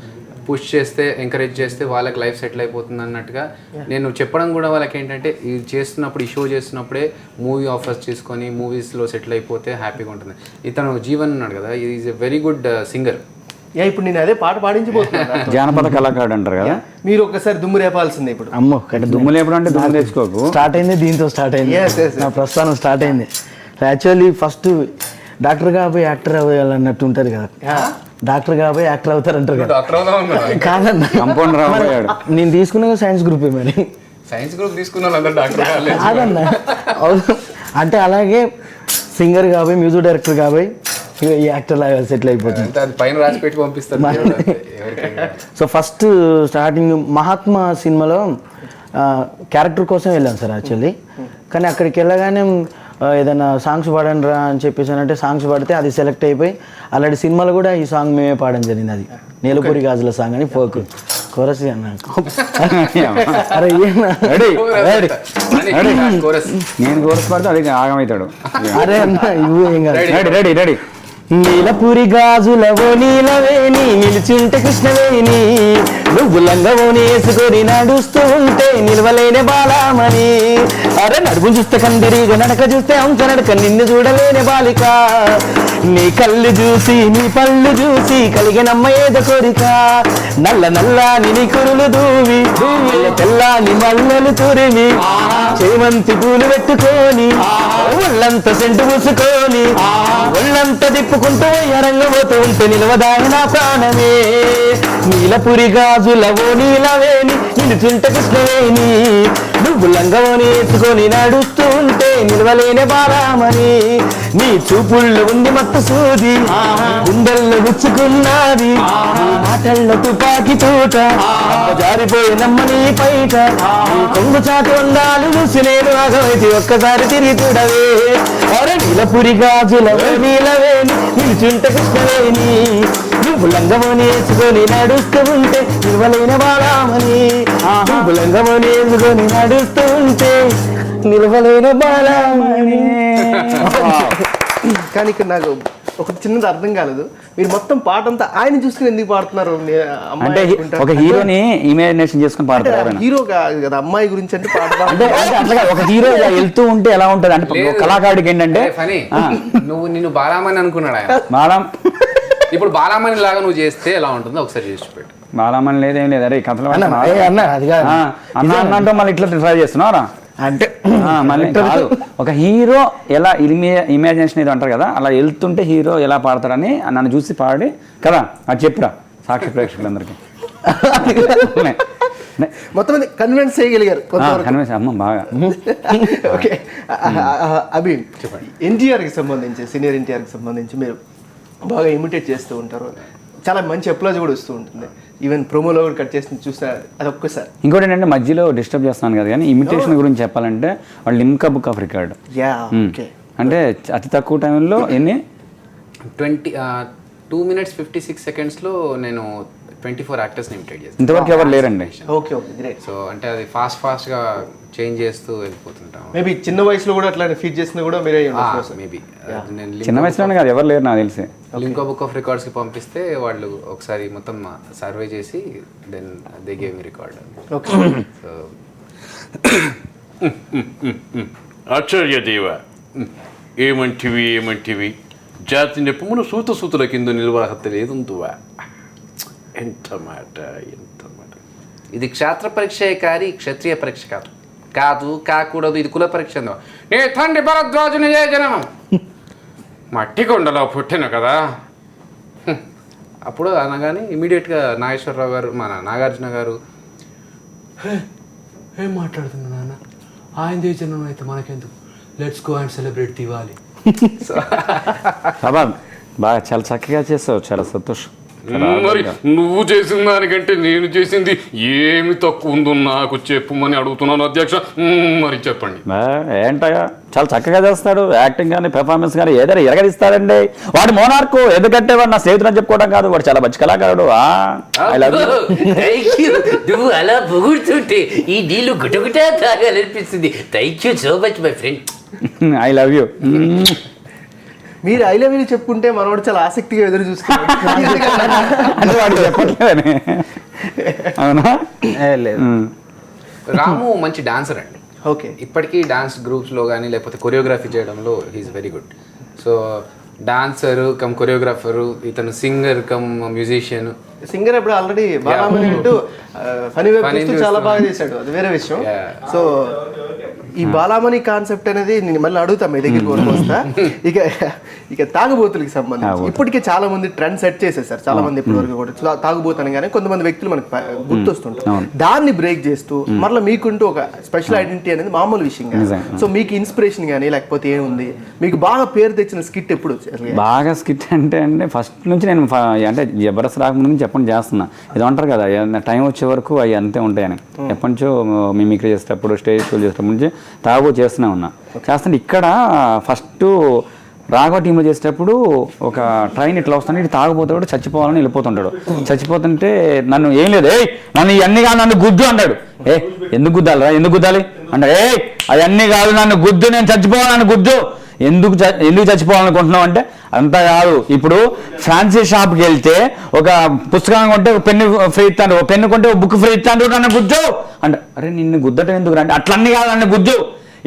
పుష్ చేస్తే, ఎంకరేజ్ చేస్తే వాళ్ళకి లైఫ్ సెటిల్ అయిపోతుంది అన్నట్టుగా నేను చెప్పడం కూడా వాళ్ళకి ఏంటంటే, ఇది చేస్తున్నప్పుడు, ఈ షో చేస్తున్నప్పుడే మూవీ ఆఫర్స్ తీసుకొని మూవీస్లో సెటిల్ అయిపోతే హ్యాపీగా ఉంటుంది. ఇతను జీవన్ ఉన్నాడు కదా, is a very good singer. ఇప్పుడు నేను అదే పాట పాడించబోతున్నాను. జానపద కళాకారుడు అంటారు కదా, మీరు ఒక్కసారి దుమ్ము రేపాల్సిందే. ఇప్పుడు అమ్మో, దుమ్ము లేపడం అంటే దుమ్ము తెచ్చుకోకు. స్టార్ట్ అయింది దీంతో, స్టార్ట్ అయింది నా ప్రస్థానం స్టార్ట్ అయింది. యాక్చువల్లీ ఫస్ట్ డాక్టర్ కాబోయి యాక్టర్ అవ్వాలన్నట్టు ఉంటుంది కదా, డాక్టర్ కాబోయి యాక్టర్ అవుతారంటారు కదా. కాదన్న, కంపౌండర్ అవ్వాడు. నేను తీసుకున్న సైన్స్ గ్రూప్. మరి సైన్స్ గ్రూప్ తీసుకున్న కాదన్న, అంటే అలాగే సింగర్ కాబోయి, మ్యూజిక్ డైరెక్టర్ కాబోయి యాక్టర్ లాగా సెటిల్ అయిపోతుంది. పైన రాసి పెట్టి పంపిస్తారు. సో ఫస్ట్ స్టార్టింగ్ మహాత్మా సినిమాలో క్యారెక్టర్ కోసం వెళ్ళాను సార్ యాక్చువల్లీ. కానీ అక్కడికి వెళ్ళగానే ఏదైనా సాంగ్స్ పాడండి రా అని చెప్పేసి అంటే సాంగ్స్ పాడితే అది సెలెక్ట్ అయిపోయి, అలాంటి సినిమాలో కూడా ఈ సాంగ్ మేమే పాడడం జరిగింది. అది నేలపూరి గాజుల సాంగ్ అని ఫోక్ కోరస్ అన్నా. అరే నేను కోరస్ పాడితే అది ఆగమవుతాడు. అరే అన్న ఇవ్వు ఏం కాదు. Ready ready. నీలపురి గాజులవో నీలవేణి, నిలిచింటే కృష్ణవేణి, నువ్వు లంగవోని వేసుకొని నడుస్తూ ఉంటే నిలవలేని బాలామణి. అరే నడుపు చూస్తే కందిరిగా, నడక చూస్తే అంక నడక, నిన్ను చూడలేని బాలిక. నీ కళ్ళు చూసి, నీ పళ్ళు చూసి కలిగినమ్మ ఏదో కోరిక. నల్ల నల్లాని నీ కురులు దూవి, తెల్లాని మల్లలు తురిమి, చేమంతి పూలు పెట్టుకొని ఒళ్ళంతా సెంటు పూసుకొని ఒళ్ళంతా తిప్పుకుంటూ ఎరంగబోతూ ఉంటే నిలవదాయన ప్రాణమే. నీలపురి గాజులవో నీలవేణి నిలుచుంట కృష్ణవేణి, నువ్వు లంగవని వేసుకొని నడుస్తూ ఉంటే నిలవలేని బాలామణి. నీ చూపుల్లో ఉంది మత్తు సూది, గుండెల్లో గుచ్చుకున్నది, మాటల్లో తుపాకి తూట, జారిపోయి నమ్మని పైట. నీ కొంగు చాటు అందాలు చూసి నేను ఆగమైతే ఒక్కసారి తిరిగి చూడవే. అరే నీలపురి గాజులవో నీలవేణి నిలుచుంట కృష్ణవేణి, నువ్వు లంగమని వేసుకొని నడుస్తూ ఉంటే నిలవలేని బాలామణి. నువ్వు లంగమని వేసుకొని నడుస్తూ ఉంటే నిలవలేని బాలామణి. కానీ ఇక్కడ నాకు ఒక చిన్నది అర్థం కాలేదు, మీరు మొత్తం పాట అంతా ఆయన చూసుకుని ఎందుకు పాడుతున్నారు? అంటే ఒక హీరోని ఇమాజినేషన్ చేసుకుని పాడతారు. హీరో కాదు కదా, అమ్మాయి గురించి అంటే పాట అంటే అట్లా ఒక హీరో వెళ్తూ ఉంటే ఎలా ఉంటది అంటే కళాకారుడికి ఏంటంటే ఫనీ నువ్వు నిన్ను బాలామణి అనుకున్నాడు ఆయన. బాలం ఇప్పుడు బాలామణి లాగా నువ్వు చేస్తే ఎలా ఉంటుందో ఒకసారి చేసి పెట్టు. బాలమని లేదేం లేదు. అరే కథలు అన్న అది కాదు అన్న అంటే మళ్ళీ ఇట్లా ట్రై చేస్తున్నారా అంటే మళ్ళీ కాదు. ఒక హీరో ఎలా ఇమాజినేషన్ ఏదో అంటారు కదా, అలా వెళ్తుంటే హీరో ఎలా పాడతారని నన్ను చూసి పాడి కదా అది చెప్పురా సాక్షి ప్రేక్షకులందరికీ. మొత్తం కన్విన్స్ చేయగలిగారు. కన్విన్స్ అమ్మ బాగా. ఓకే అభి, ఎన్టీఆర్కి సంబంధించి సీనియర్ ఎన్టీఆర్కి సంబంధించి మీరు బాగా ఇమిటేట్ చేస్తూ ఉంటారు, చాలా మంచి అప్లాజ్ కూడా వస్తూ ఉంటుంది. ఈవెన్ ప్రోమోలో కూడా కట్ చేసి చూస్తే అది ఒక్కసారి. ఇంకోటి ఏంటంటే మధ్యలో డిస్టర్బ్ చేస్తున్నాను కదా, కానీ ఇమిటేషన్ గురించి చెప్పాలంటే వాళ్ళు లిమ్కా బుక్ ఆఫ్ రికార్డ్. అంటే అతి తక్కువ టైంలో ఎన్ని 2 minutes 56 seconds నేను 24 యాక్టర్స్ని ఇమిటేట్ చేస్తాను. ఇంతవరకు ఎవరు లేరండి. Okay okay great. సో అంటే అది ఫాస్ట్గా చేంజ్ చేస్తూ వెళ్ళిపోతుంటాం. మేబీ చిన్న వయసులో కూడా అట్లా ఫీడ్ చేసినా కూడా మీరే మేబీ చిన్న వయసులోనే కాదు ఎవరు లేరు నాకు తెలిసి. లింకా బుక్ ఆఫ్ రికార్డ్స్కి పంపిస్తే వాళ్ళు ఒకసారి మొత్తం సర్వే చేసి then they gave me record. Okay. So ఆచార్యదేవ ఏమంటివి జాతి నెప్పమును సూతుల కింద నిలవహత లేదుందువా. ఎంత మాట. ఇది క్షాత్ర పరీక్షే కారి క్షత్రియ పరీక్ష కాదు కాకూడదు, ఇది కుల పరీక్ష. నీ తండ్రి భరద్వాజుని ఏ జననం మట్టి కొండలో పుట్టిన కదా. అప్పుడు అనగానే ఇమీడియట్గా నాగేశ్వరరావు గారు మన నాగార్జున గారు ఏం మాట్లాడుతున్నా నాన్న, ఆయనదే జనం అయితే మనకెందుకు, let's go and celebrate Diwali. బాగా చాలా చక్కగా చేస్తావు, చాలా సంతోషం. మరి నువ్వు చేసిన దానికంటే నేను చేసింది ఏమి తక్కువ ఉందో నాకు చెప్పుమని అడుగుతున్నాను అధ్యక్ష. మరి చెప్పండి. ఏంటగా చాలా చక్కగా చేస్తాడు, యాక్టింగ్ కానీ పెర్ఫార్మెన్స్ కానీ ఏదైనా ఎరగడిస్తాడండి. వాడు మోనార్క్ ఎందుకంటే వాడు నా స్నేహితుడు అని చెప్పుకోవడం కాదు, వాడు చాలా మంచి కళాకారుడు. నువ్వు అలా పొగుడుతుంటే ఈ నీళ్ళు గుటగుటా తాగాలనిపిస్తుంది. Thank you so much my friend. I love you. మీరు ఐ లవ్ యూ చెప్పుకుంటే మనవాడు చాలా ఆసక్తిగా ఎదురు చూస్తున్నాడు. అంటే వాడు చెప్పట్లేదని. అవునా? లేదు. రాము మంచి డాన్సర్ అండి. ఓకే. ఇప్పటికీ డాన్స్ గ్రూప్స్లో కానీ లేకపోతే కొరియోగ్రఫీ చేయడంలో he's very good. So dancer cum choreographer, ఇతను సింగర్ కమ్ మ్యూజిషియన్. సింగర్ ఇప్పుడు ఆల్రెడీ బాలామణి అంటూ ఫనీ వెబ్ చాలా బాగా చేశాడు, అది వేరే విషయం. సో ఈ బాలామణి కాన్సెప్ట్ అనేది నేను మళ్ళీ అడుగుతా మీ దగ్గరికి వస్తా. ఇక తాగుబోతులకి సంబంధించి ఇప్పటికే చాలా మంది ట్రెండ్ సెట్ చేసేసారు. చాలా మంది ఇప్పటి వరకు కూడా తాగుబోతనగానే కొంతమంది వ్యక్తులు మనకు గుర్తొస్తుంటారు. దాన్ని బ్రేక్ చేస్తూ మళ్ళీ మీకుంటూ ఒక స్పెషల్ ఐడెంటిటీ అనేది మామూలు విషయం కాదు. సో మీకు ఇన్స్పిరేషన్ కానీ లేకపోతే ఏముంది, మీకు బాగా పేరు తెచ్చిన స్కిట్ ఎప్పుడు వచ్చారు? బాగా స్కిట్ అంటే ఫస్ట్ నుంచి నేను అంటే జబర్దస్త్ రాకముందు నుంచి చెప్పండి చేస్తున్నా. ఇది అంటారు కదా టైం వచ్చే వరకు అవి అంతే ఉంటాయని. ఎప్పటి నుంచో మిమిక్రీ చేసేటప్పుడు స్టేజ్ షోలు చేసేటప్పుడు నుంచి తాగు చేస్తూనే ఉన్నా. చేస్తుంటే ఇక్కడ ఫస్ట్ రాఘవ టీంలో చేసేటప్పుడు ఒక ట్రైన్ ఇట్లా వస్తాను, ఇటు తాగుపోతాడు, చచ్చిపోవాలని వెళ్ళిపోతుంటాడు. చచ్చిపోతుంటే నన్ను ఏం లేదు, నన్ను ఇవన్నీ కాదు నన్ను గుద్దు అంటాడు. ఎందుకు గుద్దాలిరా, ఎందుకు గుద్దాలి అంటే అవన్నీ కాదు నన్ను గుద్దు, నేను చచ్చిపోవాలని గుద్దు. ఎందుకు చచ్చిపోవాలనుకుంటున్నావు అంటే అంతా కాదు, ఇప్పుడు ఫ్యాన్సీ షాప్కి వెళ్తే ఒక పుస్తకం కొంటే ఒక పెన్ను ఫ్రీ ఇస్తాడు, ఒక పెన్ను కొంటే ఒక బుక్ ఫ్రీ ఇస్తాడు, నన్ను గుద్దు అంటే అరే నిన్ను గుద్దటం ఎందుకు అంటే అట్లన్నీ కాదు నన్ను గుద్దు.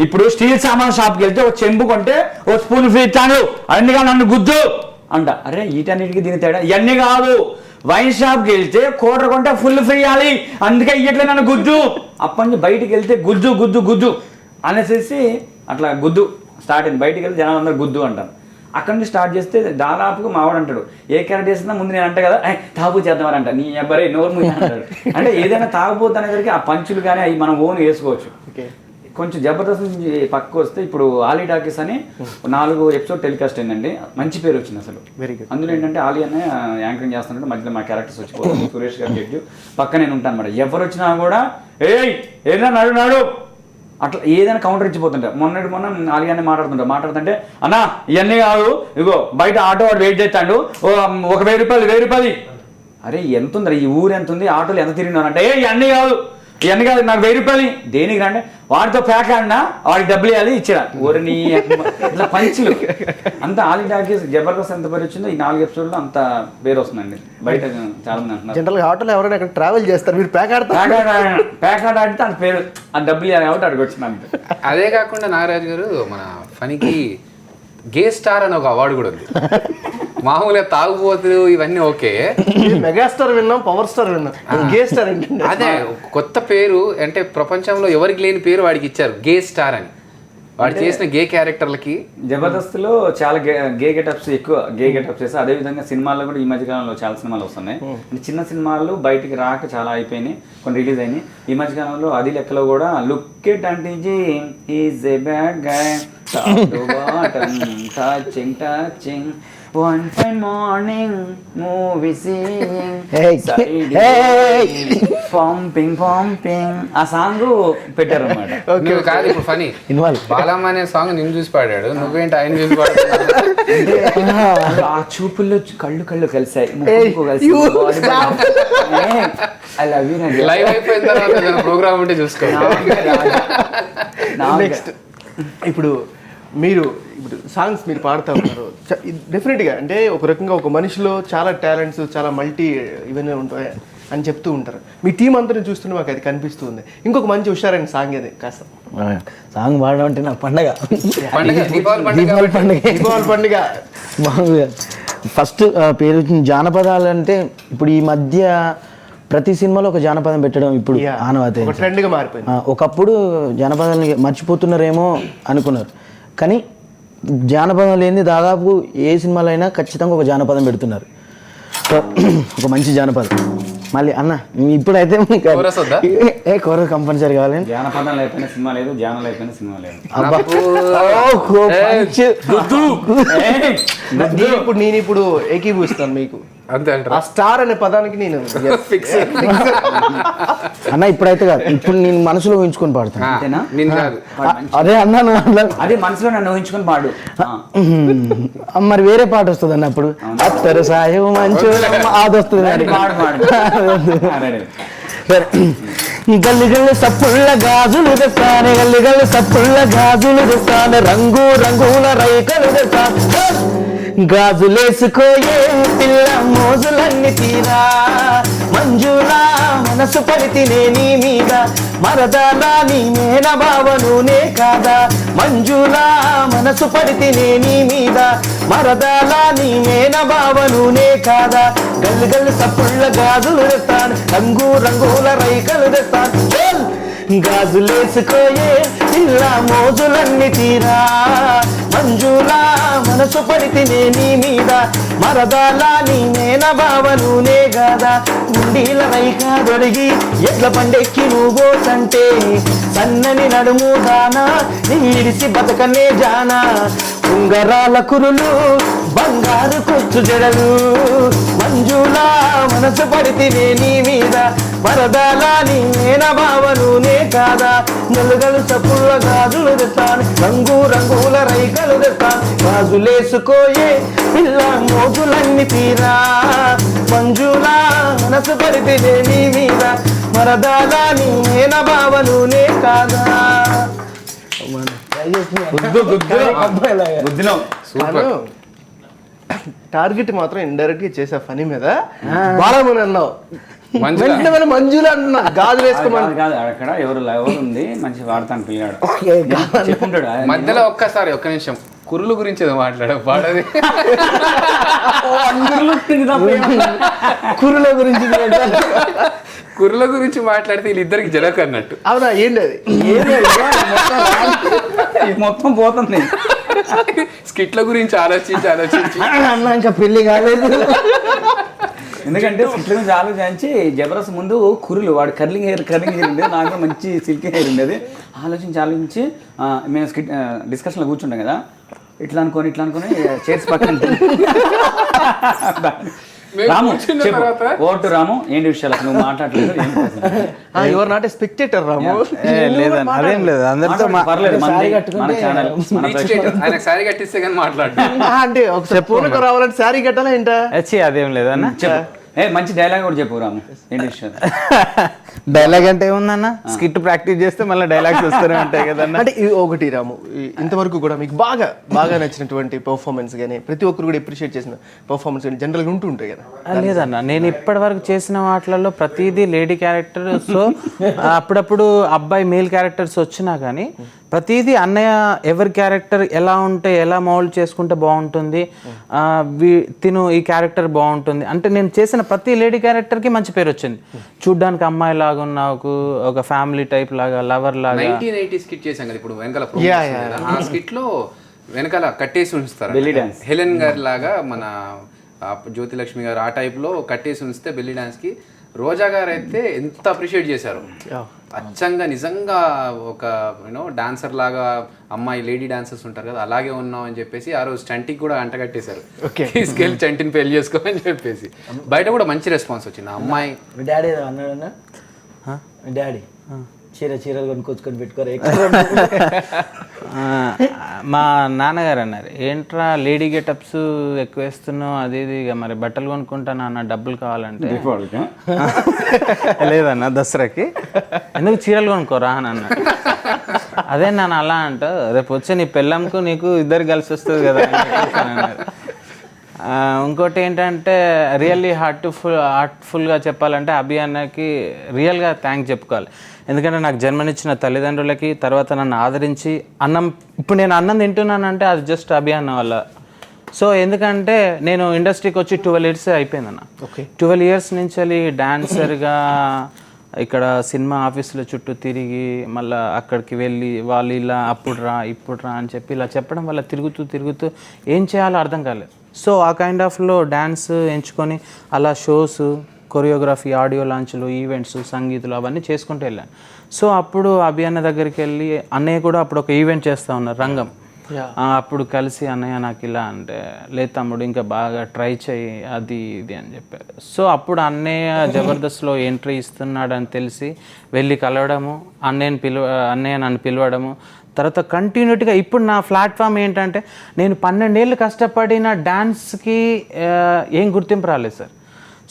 ఇప్పుడు స్టీల్ సామాన్ షాప్కి వెళ్తే ఒక చెంబు కొంటే ఒక స్పూన్ ఫ్రీ ఇస్తాడు, అన్నిగా నన్ను గుద్దు అంట. అరే వీటన్నిటికీ దీని తేడా ఇవన్నీ కాదు. వైన్ షాప్కి వెళ్తే కోటర్ కొంటే ఫుల్ ఫ్రీ ఇవ్వాలి, అందుకే ఇయ్యట్లే నన్ను గుద్దు. అప్పటి నుంచి బయటికి వెళ్తే గుద్దు గుద్దు గుద్దు అనేసి అట్లా గుద్దు స్టార్ట్ అయింది. బయటికి వెళ్ళి జనాలు అందరూ గుద్దు అంటారు. అక్కడ నుంచి స్టార్ట్ చేస్తే దాదాపుగా మావాడు అంటాడు, ఏ క్యారెక్టర్ చేసినా ముందు నేను అంటే కదా తాగుబోతు చేద్దామని అంట, నీ ఎవ్వరే నోరు మూయి అంటాడు. అంటే ఏదైనా తాగుబోతు అనేసరికి ఆ పంచులు కానీ అవి మనం ఓన్ వేసుకోవచ్చు. కొంచెం జబర్దస్త్ నుంచి పక్కకు వస్తే ఇప్పుడు ఆలీ టాకీస్ అని 4 ఎపిసోడ్ టెలికాస్ట్ అయిందండి. మంచి పేరు వచ్చింది అసలు. Very good. అందులో ఏంటంటే ఆలీ అనే యాంకరింగ్ చేస్తున్నట్టు మధ్యలో మా క్యారెక్టర్స్ వచ్చిపోతుంది. సురేష్ గారి జడ్జు పక్క నేను ఉంటాను అనమాట. ఎవరు వచ్చినా కూడా ఏదైనా నాడు అట్లా ఏదైనా కౌంటర్ ఇచ్చిపోతుంటారు. మొన్న ఆలీ అనే మాట్లాడుతుంటే అన్నా ఇవన్నీ కాదు, ఇగో బయట ఆటో వాడు వెయిట్ చేస్తాడు, 1,000 రూపాయలు. అరే ఎంత ఉంది, ఈ ఊరు ఎంత ఉంది, ఆటోలు ఎంత తిరిగినారు అంటే ఇవన్నీ కాదు నాకు 1,000 రూపాయలు దేనికి రండి, వాడితో ప్యాక్ ఆడినా వాడికి డబ్బులు ఇవ్వాలి ఇచ్చిరా ఊరిని ఇట్లా పంచులు. అంత ఆలీ టాకీస్ జబర్దస్త్ ఎంత పేరు వచ్చిందో ఈ 4 ఎపిసోడ్లో అంత పేరు వస్తుందండి. బయట చాలా మంది అంటున్నారు. జనరల్గా ఆటోలో ఎవరైనా అక్కడ ట్రావెల్ చేస్తారు, మీరు ప్యాక్ ప్యాక్ ఆడితే అంత పేరు, ఆ డబ్బులు ఇవ్వాలి కాబట్టి అక్కడికి వచ్చింది అంతే. అదే కాకుండా నాగరాజు గారు మన ఫనీకి గే స్టార్ అని ఒక అవార్డు కూడా ఉంది. మామూలుగా తాగుబోతులు ఇవన్నీ ఓకే, మెగాస్టార్ విన్నాం, పవర్ స్టార్ విన్నాం, గే స్టార్ ఏంటంటే అదే కొత్త పేరు. అంటే ప్రపంచంలో ఎవరికి లేని పేరు వాడికి ఇచ్చారు, గే స్టార్ అని. వాడు చేసిన గే క్యారెక్టర్లకి జబర్దస్త్లో చాలా గే గెటప్స్ ఎక్కువ గే గెటప్స్ చేస్తారు. అదేవిధంగా సినిమాల్లో కూడా ఈ మధ్యకాలంలో చాలా సినిమాలు వస్తున్నాయి. చిన్న సినిమాలు బయటికి రాక చాలా అయిపోయినాయి, కొన్ని రిలీజ్ అయినాయి. ఈ మధ్యకాలంలో అది లెక్కలో కూడా లుక్ ఇట్ అంటే is a bad guy touching one fine morning movie seeing pumping ఆ సాంగ్ పెట్టారు అన్నమాట. నువ్వు కాదు ఇప్పుడు ఫనీ బాలమ్మ అనే సాంగ్ నిన్ను చూసి పాడాడు, నువ్వేంటి ఆయన చూసి పాడాడు. ఆ చూపుల్లో కళ్ళు కలిసాయి, లైవ్ అయిపోయిన తర్వాత ప్రోగ్రామ్ ఉంటే చూసుకో. నెక్స్ట్ ఇప్పుడు సాంగ్స్ మీరు పాడుతూ ఉన్నారు డెఫినెట్గా, అంటే ఒక రకంగా ఒక మనిషిలో చాలా టాలెంట్స్, చాలా మల్టీ ఇవన్నీ ఉంటాయి అని చెప్తూ ఉంటారు. మీ టీం అందరిని చూస్తుంటే మాకు అది కనిపిస్తుంది. ఇంకొక మంచి హుషారైన సాంగ్ అది కాస్త సాంగ్ పాడడం అంటే నా పండగ, దీపావళి పండుగ. మామూలుగా ఫస్ట్ పేరు వచ్చిన జానపదాలు అంటే ఇప్పుడు ఈ మధ్య ప్రతి సినిమాలో ఒక జానపదం పెట్టడం ఇప్పుడు ఆనవాతే ట్రెండ్గా మారిపోయింది. ఒకప్పుడు జానపదాలని మర్చిపోతున్నారేమో అనుకున్నారు, కానీ జానపదం లేనిది దాదాపు ఏ సినిమాలో అయినా ఖచ్చితంగా ఒక జానపదం పెడుతున్నారు. సో ఒక మంచి జానపదం మళ్ళీ అన్న ఇప్పుడైతే కోరస్ కంపల్సరీ కావాలి. జానపదం లేకపోయినా సినిమా లేదు, జానలు అయిపోయినా సినిమా లేదు. నేను ఇప్పుడు ఏకీభూస్తాను మీకు అంతే అంటారు. ఆ స్టార్ అనే పదానికి నేను ఫిక్స్ అన్న. ఇప్పుడైతే కాదు, ఇప్పుడు నేను మనసులో ఊహించుకొని పాడుతాను. అంతేనా? అదే అన్నాను, అదే మనసులో నన్ను ఊహించుకొని పాడు. మరి వేరే పాట వస్తుంది అన్నప్పుడు అత్తరు సాయం మంచి అది వస్తుంది. గల్లి గల్లి సప్పుళ్ళ గాజులు తెస్తాను, గల్లి గల్లి సప్పుళ్ళ గాజులు తెస్తాను, రంగు రంగుల రైకలు తెస్తాను, గాజులేసుకోయే పిల్ల మోజులన్నీ తీరా, మంజులా మనసు పడితేనే నీ మీద, మరదాలా నీ మేన భావనునే కాదా, మంజులా మనసు పడితేనే నీ మీద, మరదాలా నీ మేన భావనునే కాదా, గల్లి గల్లి సప్పుళ్ళ గాజులు తెస్తాను, రంగు రంగుల రైకలు తెస్తాను, గాజులేసుకోయే పిల్ల మోజులన్నీ తీరా, మంజులా మనసు పడితేనే నీ మీద, మరదాలా నీ మేన భావనునే గాదా, గుండీల రైకా దొరిగి ఎడ్ల పండెక్కి నువ్వు సంటే, సన్నని నడుము దానా నీడిసి బతకనే జానా, ఉంగరాల కురులు బంగారు కొచ్చు జడలు, మంజులా మనసు పడితేనే నీ మీద, మరదాలా నీ మేన భావనునే కాదా, నలుగలు సప్పుళ్ళ గాజులు తెస్తాను, రంగు రంగుల రైకలు తెస్తాను, గాజులేసుకోయే పిల్ల మోజులన్నీ తీరా, మంజులా మనసు పడితేనే నీ మీద, మరదాలా నీ మేన భావనునే కాదా. టార్గెట్ మాత్రం ఇండైరెక్ట్ గా చేసా ఫనీ మీద బాలమని అన్నావు, వెంటనే మంజులు అంటున్నా, గాజులు వేసుకోమని కాదు. అక్కడ ఎవరు ఉంది మంచి వాడతాను పిల్లాడు చెప్పుకుంటాడు. మధ్యలో ఒక్క నిమిషం కురులు గురించి ఏదో మాట్లాడ పాడది. కురుల గురించి మాట్లాడితే వీళ్ళిద్దరికి జలక అన్నట్టు. అవునా? ఏంటి అది మొత్తం పోతుంది. స్కిట్ల గురించి ఆలోచించి అన్న ఇంకా పెళ్లి కాలేదు. ఎందుకంటే స్కిట్ల గురించి ఆలోచించి జబర్దస్త్ ముందు కురులు వాడు కర్లింగ్ హెయిర్ ఉండేది, నాకు మంచి సిల్కీ హెయిర్ ఉండేది. ఆలోచించి మేము స్కిట్ డిస్కషన్లో కూర్చుంటాం కదా, ఇట్లా అనుకొని చైర్స్ పక్కన రాము ఓటు రాము ఏంటి విషయాలు నువ్వు మాట్లాడలేదు. యువర్ నాట్ ఏ స్పెక్టేటర్ రాము. లేదన్న అదేం లేదు, అందరితో పర్లేదు, మన ఛానల్ ఆయన శారీ కట్టిస్తే కానీ మాట్లాడు. అంటే ఒకసారి పూనకు రావాలంటే శారీ కట్టాలా ఏంటా? అదేం లేదన్న. మంచి డైలాగ్ కూడా చెప్పు రాము, ఏంటి విషయాలు. డైలాగ్ అంటే ఏముందన్న, స్కిట్ ప్రాక్టీస్ చేస్తే మళ్ళీ డైలాగ్స్ వస్తూనే ఉంటాయి కదన్న. అంటే ఒకటి రాము, ఇంతవరకు కూడా మీకు బాగా నచ్చినటువంటి పర్ఫార్మెన్స్ కానీ ప్రతి ఒక్కరు కూడా అప్రిషియేట్ చేసిన పర్ఫార్మెన్స్ కానీ జనరల్గా ఉంటూ ఉంటాయి కదా? లేదన్న, నేను ఇప్పటి వరకు చేసిన వాటిలలో ప్రతిదీ లేడీ క్యారెక్టర్. సో అప్పుడప్పుడు అబ్బాయి మేల్ క్యారెక్టర్స్ వచ్చినా కానీ ప్రతిదీ అన్నయ్య ఎవరి క్యారెక్టర్ ఎలా ఉంటే ఎలా మౌల్డ్ చేసుకుంటే బాగుంటుంది, తిను ఈ క్యారెక్టర్ బాగుంటుంది అంటే నేను చేసిన ప్రతి లేడీ క్యారెక్టర్కి మంచి పేరు వచ్చింది. చూడ్డానికి అమ్మాయి లాగా ఉన్నాకు, ఒక ఫ్యామిలీ టైప్ లాగా, లవర్ లాగా. 1980 స్కిట్ చేశాం కదా ఇప్పుడు వెనకాల ఆ స్కిట్ లో వెనకాల కట్టేసి ఉంచుతారు హెలెన్ గారి లాగా, మన జ్యోతిలక్ష్మి గారు ఆ టైప్ లో కట్టేసి ఉంచితే బెల్లీ డాన్స్ కి రోజా గారు అయితే ఎంత అప్రిషియేట్ చేశారు. అచ్చంగా నిజంగా ఒక డాన్సర్ లాగా అమ్మాయి లేడీ డాన్సర్స్ ఉంటారు కదా అలాగే ఉన్నాం అని చెప్పేసి ఆ రోజు చంటికి కూడా అంటగట్టేశారు, తీసుకెళ్ళి చంటిని పెళ్లి చేసుకోమని చెప్పేసి. బయట కూడా మంచి రెస్పాన్స్ వచ్చింది. ఆ అమ్మాయి మీ డాడీ అన్నాడన్నా, మీ డాడీ చీరలు కొనుక్కొచ్చుకొని పెట్టుకోరు. మా నాన్నగారు అన్నారు, ఏంట్రా లేడీ గెటప్స్ ఎక్కువ వేస్తున్నావు అది ఇది, ఇక మరి బట్టలు కొనుక్కుంటాను అన్న, డబ్బులు కావాలంటే. లేదన్న దసరాకి ఎందుకు చీరలు కొనుక్కోరా అని అన్న. అదే నన్ను అలా అంట, రేపు వచ్చే నీ పెళ్ళంకు నీకు ఇద్దరు కలిసి వస్తుంది కదా అన్నారు. ఇంకోటి ఏంటంటే రియల్లీ హార్ట్ఫుల్గా చెప్పాలంటే అభి అన్నకి రియల్గా థ్యాంక్స్ చెప్పుకోవాలి. ఎందుకంటే నాకు జన్మనిచ్చిన తల్లిదండ్రులకి, తర్వాత నన్ను ఆదరించి ఇప్పుడు నేను అన్నం తింటున్నానంటే అది జస్ట్ అభి అన్న వల్ల. సో ఎందుకంటే నేను ఇండస్ట్రీకి వచ్చి 12 years అయిపోయిందన్న. 12 years నుంచి డాన్సర్గా ఇక్కడ సినిమా ఆఫీసుల చుట్టూ తిరిగి మళ్ళీ అక్కడికి వెళ్ళి వాళ్ళు ఇలా అప్పుడు రా అని చెప్పి ఇలా చెప్పడం వల్ల తిరుగుతూ ఏం చేయాలో అర్థం కాలేదు. సో ఆ కైండ్ ఆఫ్లో డ్యాన్స్ ఎంచుకొని అలా షోస్, కొరియోగ్రఫీ, ఆడియో లాంచ్లు, ఈవెంట్స్, సంగీతులు అవన్నీ చేసుకుంటూ వెళ్ళాను. సో అప్పుడు అభి అన్న దగ్గరికి వెళ్ళి, అన్నయ్య కూడా అప్పుడు ఒక ఈవెంట్ చేస్తూ ఉన్నారు రంగం, అప్పుడు కలిసి అన్నయ్య నాకు ఇలా అంటే, లేదు తమ్ముడు ఇంకా బాగా ట్రై చేయి అది ఇది అని చెప్పారు. సో అప్పుడు అన్నయ్య జబర్దస్త్లో ఎంట్రీ ఇస్తున్నాడని తెలిసి వెళ్ళి కలవడము, అన్నయ్య నన్ను పిలవడము, తర్వాత కంటిన్యూటీగా ఇప్పుడు నా ప్లాట్ఫామ్ ఏంటంటే నేను 12 ఏళ్ళు కష్టపడిన డాన్స్కి ఏం గుర్తింపు రాలేదు సార్.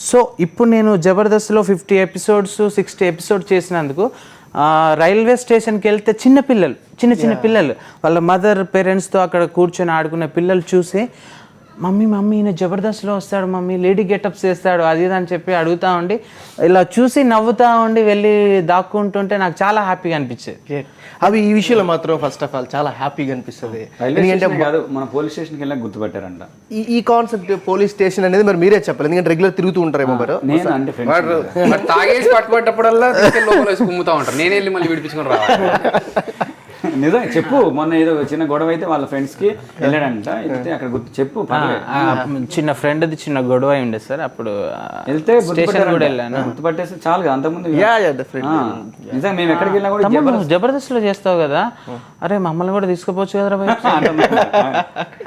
సో ఇప్పుడు నేను జబర్దస్త్లో 50 episodes 60 episodes చేసినందుకు రైల్వే స్టేషన్కి వెళ్తే చిన్న పిల్లలు వాళ్ళ మదర్ పేరెంట్స్తో అక్కడ కూర్చొని ఆడుకునే పిల్లలు చూసి, మమ్మీ ఈయన జబర్దస్త్లో వస్తాడు మమ్మీ, లేడీ గెటప్స్ చేస్తాడు అది ఇది అని చెప్పి అడుగుతూ ఉండి, ఇలా చూసి నవ్వుతూ ఉండి వెళ్ళి దాక్కుంటుంటే నాకు చాలా హ్యాపీగా అనిపించేది. అవి ఈ విషయంలో మాత్రం ఫస్ట్ ఆఫ్ ఆల్ చాలా హ్యాపీగా అనిపిస్తుంది. కాదు, మన పోలీస్ స్టేషన్కి వెళ్ళి గుర్తుపెట్టారంట. ఈ కాన్సెప్ట్ పోలీస్ స్టేషన్ అనేది మరి మీరే చెప్పాలి, ఎందుకంటే రెగ్యులర్ తిరుగుతూ ఉంటారేమో. నేను అంటే తాగేసి పట్టుబడ్డప్పుడల్లా లోపల కుమ్ముతా ఉంటారు, నేను వెళ్ళి మళ్ళీ విడిపించుకొని రావాలి. నిజం చెప్పు, మొన్న ఏదో చిన్న గొడవ అయితే వాళ్ళ ఫ్రెండ్స్కి వెళ్ళాడంట, వెళ్తే అక్కడ చెప్పు. చిన్న ఫ్రెండ్ది చిన్న గొడవ అయి ఉండేది సార్, అప్పుడు వెళ్తే స్టేషన్ కూడా వెళ్ళాను, గుర్తుపట్టేసి చాలు అంతకుముందు. నిజంగా మేము ఎక్కడికి వెళ్ళినా కూడా జబర్దస్త్లో చేస్తావు కదా, అరే మమ్మల్ని కూడా తీసుకుపోవచ్చు కదా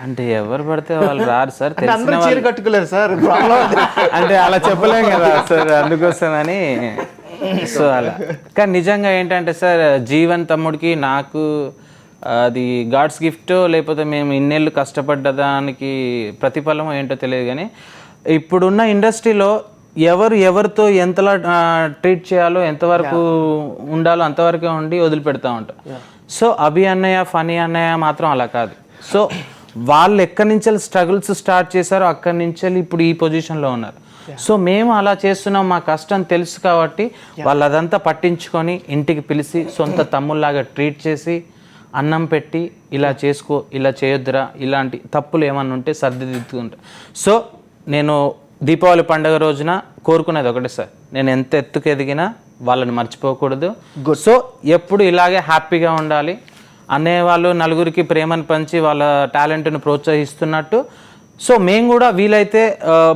అంటే ఎవరు పడితే వాళ్ళు రారు సార్, చీర కట్టుకోలేరు సార్ అంటే అలా చెప్పలేం కదా సార్, అందుకోసమని. సో అలా కానీ నిజంగా ఏంటంటే సార్, జీవన్ తమ్ముడికి నాకు అది గాడ్స్ గిఫ్టో లేకపోతే మేము ఇన్నేళ్ళు కష్టపడ్డదానికి ప్రతిఫలమో ఏంటో తెలియదు, కానీ ఇప్పుడున్న ఇండస్ట్రీలో ఎవరితో ఎంతలా ట్రీట్ చేయాలో, ఎంతవరకు ఉండాలో అంతవరకే ఉండి వదిలిపెడతా ఉంటాం. సో అభి అన్నయ్య, ఫనీ అన్నయ్య మాత్రం అలా కాదు. సో వాళ్ళు ఎక్కడి నుంచి స్ట్రగుల్స్ స్టార్ట్ చేశారో అక్కడి నుంచి ఇప్పుడు ఈ పొజిషన్లో ఉన్నారు. సో మేము అలా చేస్తున్నాం, మా కష్టం తెలుసు కాబట్టి వాళ్ళు అదంతా పట్టించుకొని ఇంటికి పిలిచి సొంత తమ్ముళ్ళలాగా ట్రీట్ చేసి అన్నం పెట్టి, ఇలా చేసుకో, ఇలా చేయొద్దురా, ఇలాంటి తప్పులు ఏమన్నా ఉంటే సర్దిదిద్దుకుంటా. సో నేను దీపావళి పండుగ రోజున కోరుకునేది ఒకటే సార్, నేను ఎంత ఎత్తుకు ఎదిగినా వాళ్ళని మర్చిపోకూడదు. సో ఎప్పుడు ఇలాగే హ్యాపీగా ఉండాలి. అన్నయ్య వాళ్ళు నలుగురికి ప్రేమను పంచి వాళ్ళ టాలెంట్ను ప్రోత్సహిస్తున్నట్టు సో మేము కూడా వీలైతే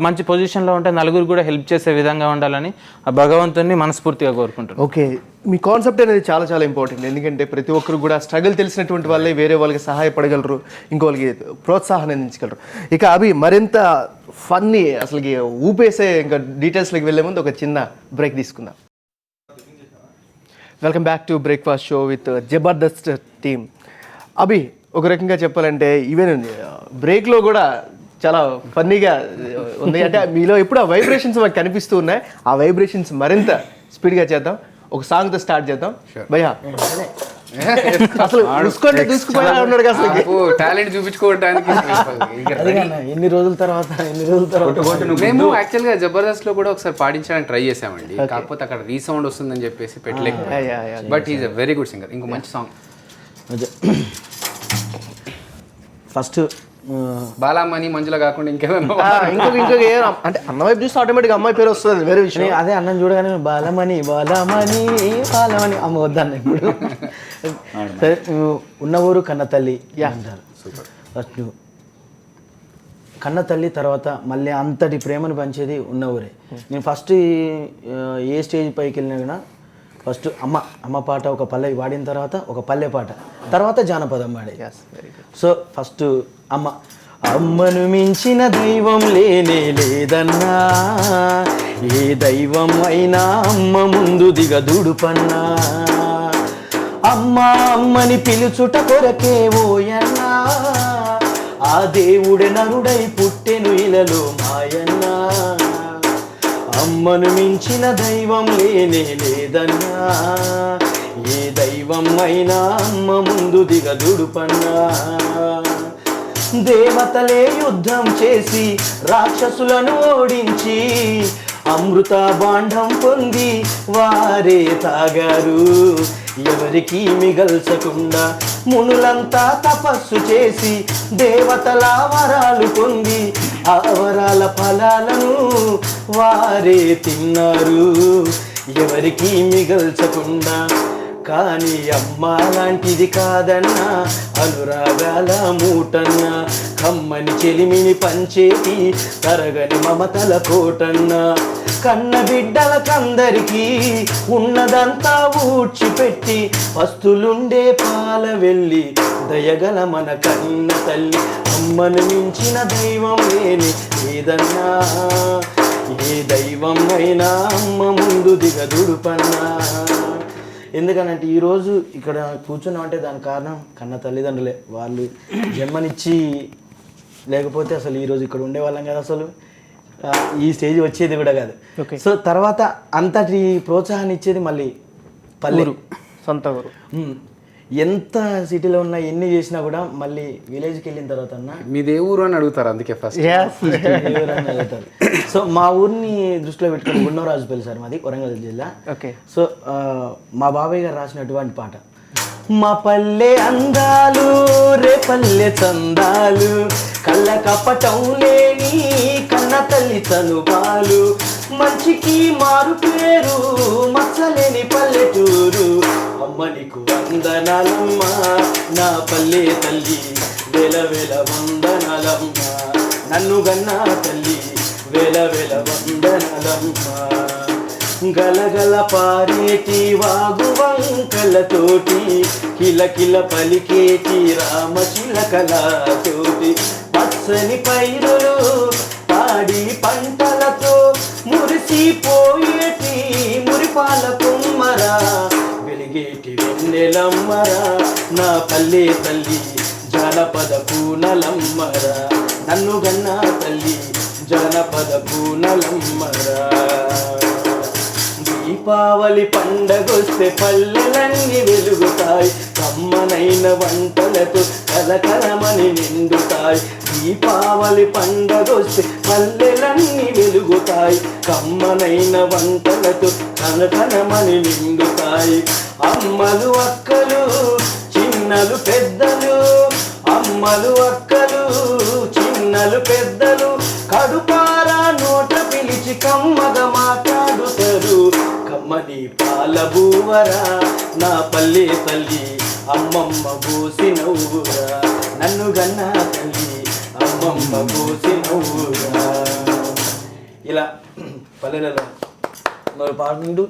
మంచి పొజిషన్లో ఉంటే నలుగురు కూడా హెల్ప్ చేసే విధంగా ఉండాలని ఆ భగవంతుని మనస్ఫూర్తిగా కోరుకుంటున్నాను. ఓకే, మీ కాన్సెప్ట్ అనేది చాలా చాలా ఇంపార్టెంట్. ఎందుకంటే ప్రతి ఒక్కరు కూడా స్ట్రగుల్ తెలిసినటువంటి వాళ్ళే వేరే వాళ్ళకి సహాయపడగలరు, ఇంకోళ్ళకి ప్రోత్సాహాన్ని అందించగలరు. ఇక అవి మరింత ఫన్నీ అసలుకి ఊపేసే ఇంకా డీటెయిల్స్లోకి వెళ్ళే ముందు ఒక చిన్న బ్రేక్ తీసుకుందాం. Welcome back to breakfast show with Jabardasth team. Abhi, ఒక రకంగా చెప్పాలంటే ఈవెన్ బ్రేక్లో కూడా చాలా ఫన్నీగా ఉంది. అంటే మీలో ఎప్పుడు ఆ వైబ్రేషన్స్ మాకు కనిపిస్తూ ఉన్నాయి. ఆ వైబ్రేషన్స్ మరింత స్పీడ్గా చేద్దాం. ఒక సాంగ్తో స్టార్ట్ చేద్దాం. భయ్యా అసలు దూసుకుపోయా ఉన్నాడు అసలు టాలెంట్ చూపించుకోవడానికి. ఎన్ని రోజుల తర్వాత మేము యాక్చువల్గా జబర్దస్త్ లో కూడా ఒకసారి పాడించడానికి ట్రై చేసామండి. కాకపోతే అక్కడ రీసౌండ్ వస్తుందని చెప్పేసి పెట్టలేకపోయాం. But is a very good singer. ఇంకో మంచి సాంగ్ ఫస్ట్ బాలామణి మంజుల కాకుండా ఇంకేదన్నా ఇంకొక అంటే అన్న వైపు చూస్తే ఆటోమేటిక్ అమ్మాయి పేరు వస్తుంది, వేరే విషయం. అదే అన్నం చూడగానే బాలమణి బాలమణి బాలమణి అమ్మ వద్దన్న. ఇప్పుడు సరే, ఉన్న ఊరు కన్న తల్లి అంటారు. ఫస్ట్ కన్న తల్లి తర్వాత మళ్ళీ అంతటి ప్రేమను పంచేది ఉన్న ఊరే. నేను ఫస్ట్ ఏ స్టేజ్ పైకి వెళ్ళినా కూడా ఫస్ట్ అమ్మ పాట ఒక పల్లె పాడిన తర్వాత ఒక పల్లె పాట, తర్వాత జానపదం పాడే. సో ఫస్ట్ అమ్మను మించిన దైవం లేనే లేదన్నా, ఏ దైవం అయినా అమ్మ ముందు దిగదుడుపన్నా, అమ్మని పిలుచుట కొరకే ఓయన్నా, ఆ దేవుడే నరుడై పుట్టెను ఇలలో మాయన్నా, అమ్మను మించిన దైవం లేనే లేదన్నా, ఏ దైవం అయినా అమ్మ ముందు దిగదుడుపన్నా, దేవతలే యుద్ధం చేసి రాక్షసులను ఓడించి అమృత బాండం పొంది వారే తాగారు, ఎవరికి మిగల్చకుండా మునులంతా తపస్సు చేసి దేవతల వరాలు పొంది ఆ వరాల ఫలాలను వారే తిన్నారు, ఎవరికి మిగల్చకుండా. కానీ అమ్మ లాంటిది కాదన్నా, అనురాగాల మూటన్నా, కమ్మని చెలిమిని పంచేటి తరగని మమతల కోటన్నా, కన్న బిడ్డలకందరికీ ఉన్నదంతా ఊడ్చిపెట్టి పస్తులుండే పాల వెళ్ళి దయగల మన కన్న తల్లి, అమ్మను మించిన దైవం లేని లేదన్నా, ఏ దైవం అయినా అమ్మ ముందు దిగదుడుపన్నా. ఎందుకనంటే ఈరోజు ఇక్కడ కూర్చున్నామంటే దానికి కారణం కన్న తల్లిదండ్రులే. వాళ్ళు జన్మనిచ్చి లేకపోతే అసలు ఈరోజు ఇక్కడ ఉండేవాళ్ళం కదా, అసలు ఈ స్టేజ్ వచ్చేది కూడా కాదు. సో తర్వాత అంతటి ప్రోత్సాహాన్ని ఇచ్చేది మళ్ళీ పల్లెరు, సొంత ఊరు. ఎంత సిటీలో ఉన్నా ఎన్ని చేసినా కూడా మళ్ళీ విలేజ్కి వెళ్ళిన తర్వాత మీదే ఊరు అని అడుగుతారు, అందుకే ఫస్ట్ అడుగుతారు. సో మా ఊరిని దృష్టిలో పెట్టుకుని గుండవరాజుపల్లి సార్, మాది వరంగల్ జిల్లా. ఓకే. సో మా బాబాయ్ గారు రాసినటువంటి పాట, మా పల్లె అందాలు రే పల్లె చందాలు, కళ్ళ కపటం లేని కన్న తల్లి తనుబాలు, మంచికి మారు పేరు మచ్చలేని పల్లెటూరు, అమ్మ నీకు వందనాలమ్మ నా పల్లె తల్లి, వేల వేల వందనాలమ్మ నన్ను గన్నా తల్లి, వేల వేల వందనాలమ్మ. గలగల పారేటి వాగు వంకలతోటి కిలకిల పలికేటి రామచిలకలతోటి, పచ్చని పైరులు పాడి పంటలతో మురిసిపోయేటి మురిపాల కుమ్మరా, వెలిగేటి వెన్నెలమ్మరా నా పల్లె తల్లి, జానపద పూనలమ్మరా నన్ను గన్నా తల్లి, జానపద పూనలమ్మరా. దీపావళి పండగొస్తే పల్లెలన్నీ వెలుగుతాయి, కమ్మనైన వంటలతో కలకలమని నిండుతాయి. దీపావళి పండగొస్తే పల్లెలన్నీ వెలుగుతాయి, కమ్మనైన వంటలతో కలకలమని నిండుతాయి. అమ్మలు అక్కలు చిన్నలు పెద్దలు, అమ్మలు అక్కలు చిన్నలు పెద్దలు, కడుపారా నోట పిలిచి కమ్మగా మాట్లాడుతారు, కమ్మని పాల బూవరా నా పల్లె తల్లి, అమ్మమ్మ బోసి నవ్వురా నన్ను గన్నా తల్లి అమ్మమ్మ బోసి నవ్వురా. ఇలా పల్లెలలో మరి పాడుకుంటూ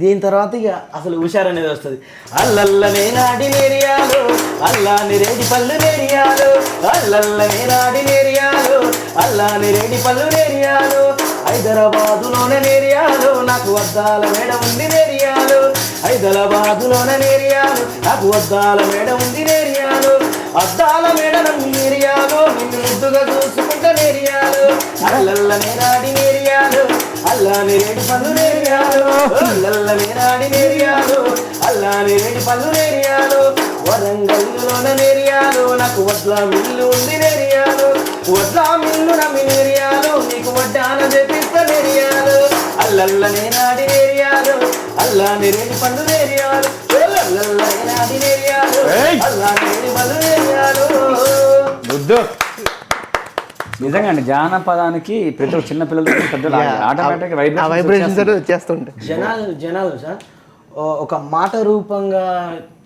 దీని తర్వాత ఇక అసలు హుషారు అనేది వస్తుంది. అల్లల్లనే నాడి నేరియాలు అల్లాని రేడి పళ్ళు నేరియాలు అల్లల్లనే నాడి నేరియాలు అల్లాని రేడి పళ్ళు నేరియాలు హైదరాబాదులోనే నేరియాలు నాకు వద్దాల మేడ ఉంది నేరియాలు హైదరాబాదులోనే నేరియాలు నాకు వద్దాల మేడ ఉంది నేరియాలు అద్దాల మేడ నమ్మి నేరియాలు నిన్ను ముద్దుగా చూసుకుంటా నేరియాలు అల్లల్లనే నాడి నేరియాలు అల్లాని రేడి పళ్ళు నేరియాలు అల్లల్లనే నాడి నేరియాలు అల్లాని రేడి పళ్ళు నేరియాలు వరంగల్లులోన నేరియాలు నాకు వడ్ల మిల్లు ఉంది నేరియాలు వడ్ల మిల్లు నమ్మి నేరియాలు నీకు వడ్డాన చేపిస్తా నేరియాలు అల్లల్లనే నాడి నేరియాలు అల్లాని రేడి పళ్ళు నేరియాలు అల్లల్లనే నాడి నేరియాలు అల్లాని రేడి పళ్ళు నేరియాలు. నిజంగా అండి జానపదానికి ప్రతి ఒక్క చిన్న పిల్లలు పెద్దలు ఆటోమేటిక్ వైబ్రేషన్స్ వచ్చేస్తుంటాయి. జనాలు సార్ ఒక మాట రూపంగా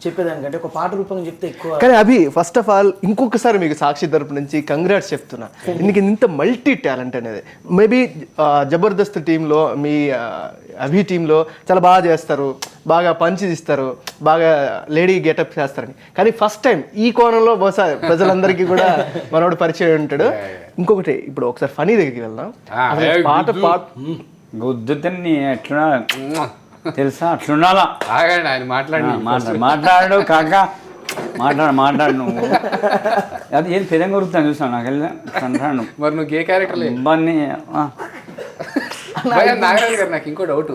చెప్పేదానికంటే ఒక పాట రూపంగా చెప్తే ఎక్కువ. కానీ అభి ఫస్ట్ ఆఫ్ ఆల్ ఇంకొకసారి మీకు సాక్షి తరపు నుంచి కంగ్రాట్స్ చెప్తున్నా. ఎందుకు ఇంత మల్టీ టాలెంట్ అనేది మేబీ జబర్దస్త్ టీంలో మీ అభి టీంలో చాలా బాగా చేస్తారు, బాగా పంచి ఇస్తారు, బాగా లేడీ గెటప్ చేస్తారని. కానీ ఫస్ట్ టైం ఈ కోణంలో బహుశా ప్రజలందరికీ కూడా మనోడు పరిచయం ఉంటాడు. ఇంకొకటి ఇప్పుడు ఒకసారి ఫనీ దగ్గరికి వెళ్దాం. పాట గుద్దుతని ఎట్లా తెలుసా అట్లుండాలా. ఆగండి ఆయన మాట్లాడు కాక మాట్లాడు నువ్వు. అది ఏం పెద్ద కొరుకుతాను చూసాను నాకు వెళ్ళి అంటాను. మరి నువ్వు ఏ క్యారెక్టర్ ఇబ్బంది నాగరాజు గారు, నాకు ఇంకో డౌట్.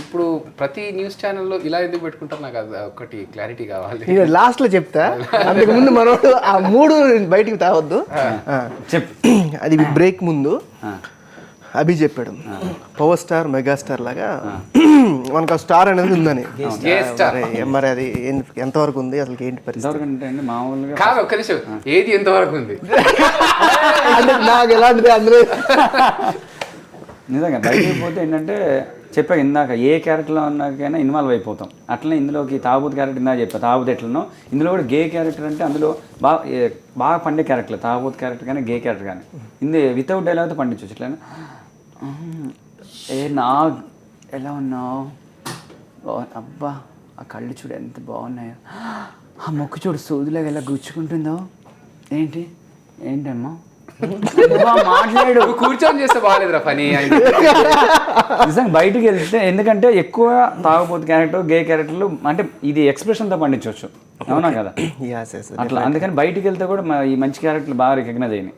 ఇప్పుడు ప్రతి న్యూస్ ఛానల్లో ఇలా ఎందుకు పెట్టుకుంటారు? నాకు అది ఒకటి క్లారిటీ కావాలి. నేను లాస్ట్ లో చెప్తా, అందుకు ముందు మనోడు ఆ మూడు బయటికి తావద్దు. చెప్పు. అది బ్రేక్ ముందు అభి చెప్పాడు పవర్ స్టార్ మెగాస్టార్ లాగా మనకు ఆ స్టార్ అనేది ఉందని. మరి అది ఎంతవరకు ఉంది, అసలు ఏంటి పరిస్థితి? అంటే మామూలుగా కాదు, ఒక్క నిమిషం, ఏది ఎంతవరకు ఉంది? అంటే నాకు ఎలాంటిది అందులో నిజంగా బయటకు పోతే ఏంటంటే చెప్పా ఇందాక ఏ క్యారెక్టర్లో ఉన్నాకైనా ఇన్వాల్వ్ అయిపోతాం. అట్లనే ఇందులోకి తాగుబోతు క్యారెక్టర్ ఇందాక చెప్పా, తాగుబోతు ఎట్లనో ఇందులో కూడా గే క్యారెక్టర్ అంటే అందులో బాగా పండే క్యారెక్టర్, తాగుబోతు క్యారెక్టర్ కానీ గే క్యారెక్టర్ కానీ ఇందు వితౌట్ డైలాగ్తో పండించవచ్చు. ఇట్లా నా ఎలా ఉన్నావు, అబ్బా ఆ కళ్ళు చూడు ఎంత బాగున్నాయో, ఆ మొక్కు చూడు సూదిలాగా ఎలా గుచ్చుకుంటుందో, ఏంటమ్మా మాట్లాడు, కూర్చొని చేస్తే బాగాలేదురా పని. నిజంగా బయటకు వెళ్తే ఎందుకంటే ఎక్కువ తాగుబోతు క్యారెక్టర్ గే క్యారెక్టర్లు అంటే ఇది ఎక్స్ప్రెషన్తో పండించవచ్చు, అవునా కదా? అట్లా అందుకని బయటికి వెళ్తే కూడా ఈ మంచి క్యారెక్టర్లు బాగా రికగ్నైజ్ అయినాయి.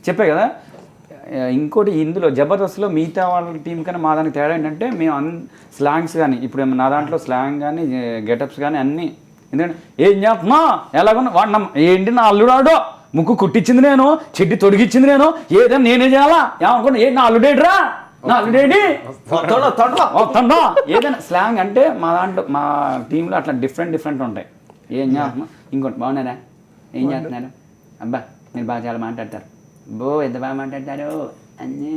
చెప్పే కదా. ఇంకోటి ఇందులో జబర్దస్త్లో మిగతా వాళ్ళ టీం కన్నా మా దానికి తేడా ఏంటంటే మేము స్లాంగ్స్ కానీ ఇప్పుడు నా దాంట్లో స్లాంగ్ కానీ గెటప్స్ కానీ అన్నీ ఎందుకంటే ఏం చేస్తున్నా ఎలాగన్నా వాడినా ఏంటి నా అల్లుడాడో ముక్కు కుట్టించింది నేను, చెడ్డి తొడిగిచ్చింది నేను, ఏదైనా నేనే చేయాలా ఏమనుకున్నా, ఏంటి నా అల్లుడేడ్రా నా అల్లుడేడి ఏదైనా స్లాంగ్ అంటే మా దాంట్లో మా టీంలో అట్లా డిఫరెంట్ ఉంటాయి. ఏం చేస్తున్నా, ఇంకోటి బాగున్నారా, ఏం చేస్తున్నారు, అబ్బా మీరు బాగా చాలా మాట్లాడతారు, ఎంత బాగా మాట్లాడతారు అన్నీ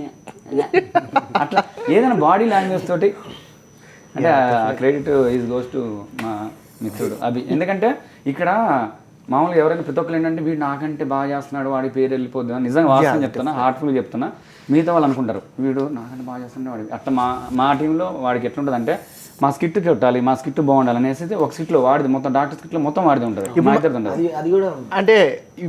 అట్లా ఏదైనా బాడీ లాంగ్వేజ్ తోటి అంటే క్రెడిట్ ఈజ్ గోస్ టు మా మిత్రుడు అభి. ఎందుకంటే ఇక్కడ మామూలుగా ఎవరైనా ప్రతి ఒక్కరు ఏంటంటే వీడు నాకంటే బాగా చేస్తున్నాడు, వాడి పేరు వెళ్ళిపోద్దు అని నిజంగా వాస్తవం చెప్తున్నా, హార్ట్ఫుల్గా చెప్తున్నా. మిగతా వాళ్ళు అనుకుంటారు వీడు నాకంటే బాగా చేస్తున్నాడు వాడి అట్లా మా టీంలో వాడికి ఎట్లుంటుంది అంటే మా స్కిట్ కొట్టాలి, మా స్కిట్ బాగుండాలి అనేసి ఒక స్కిట్లో వాడిది మొత్తం డాక్టర్ స్కిట్లో మొత్తం వాడిది ఉంటుంది, మా ఇద్దరిది ఉంటుంది. అది కూడా అంటే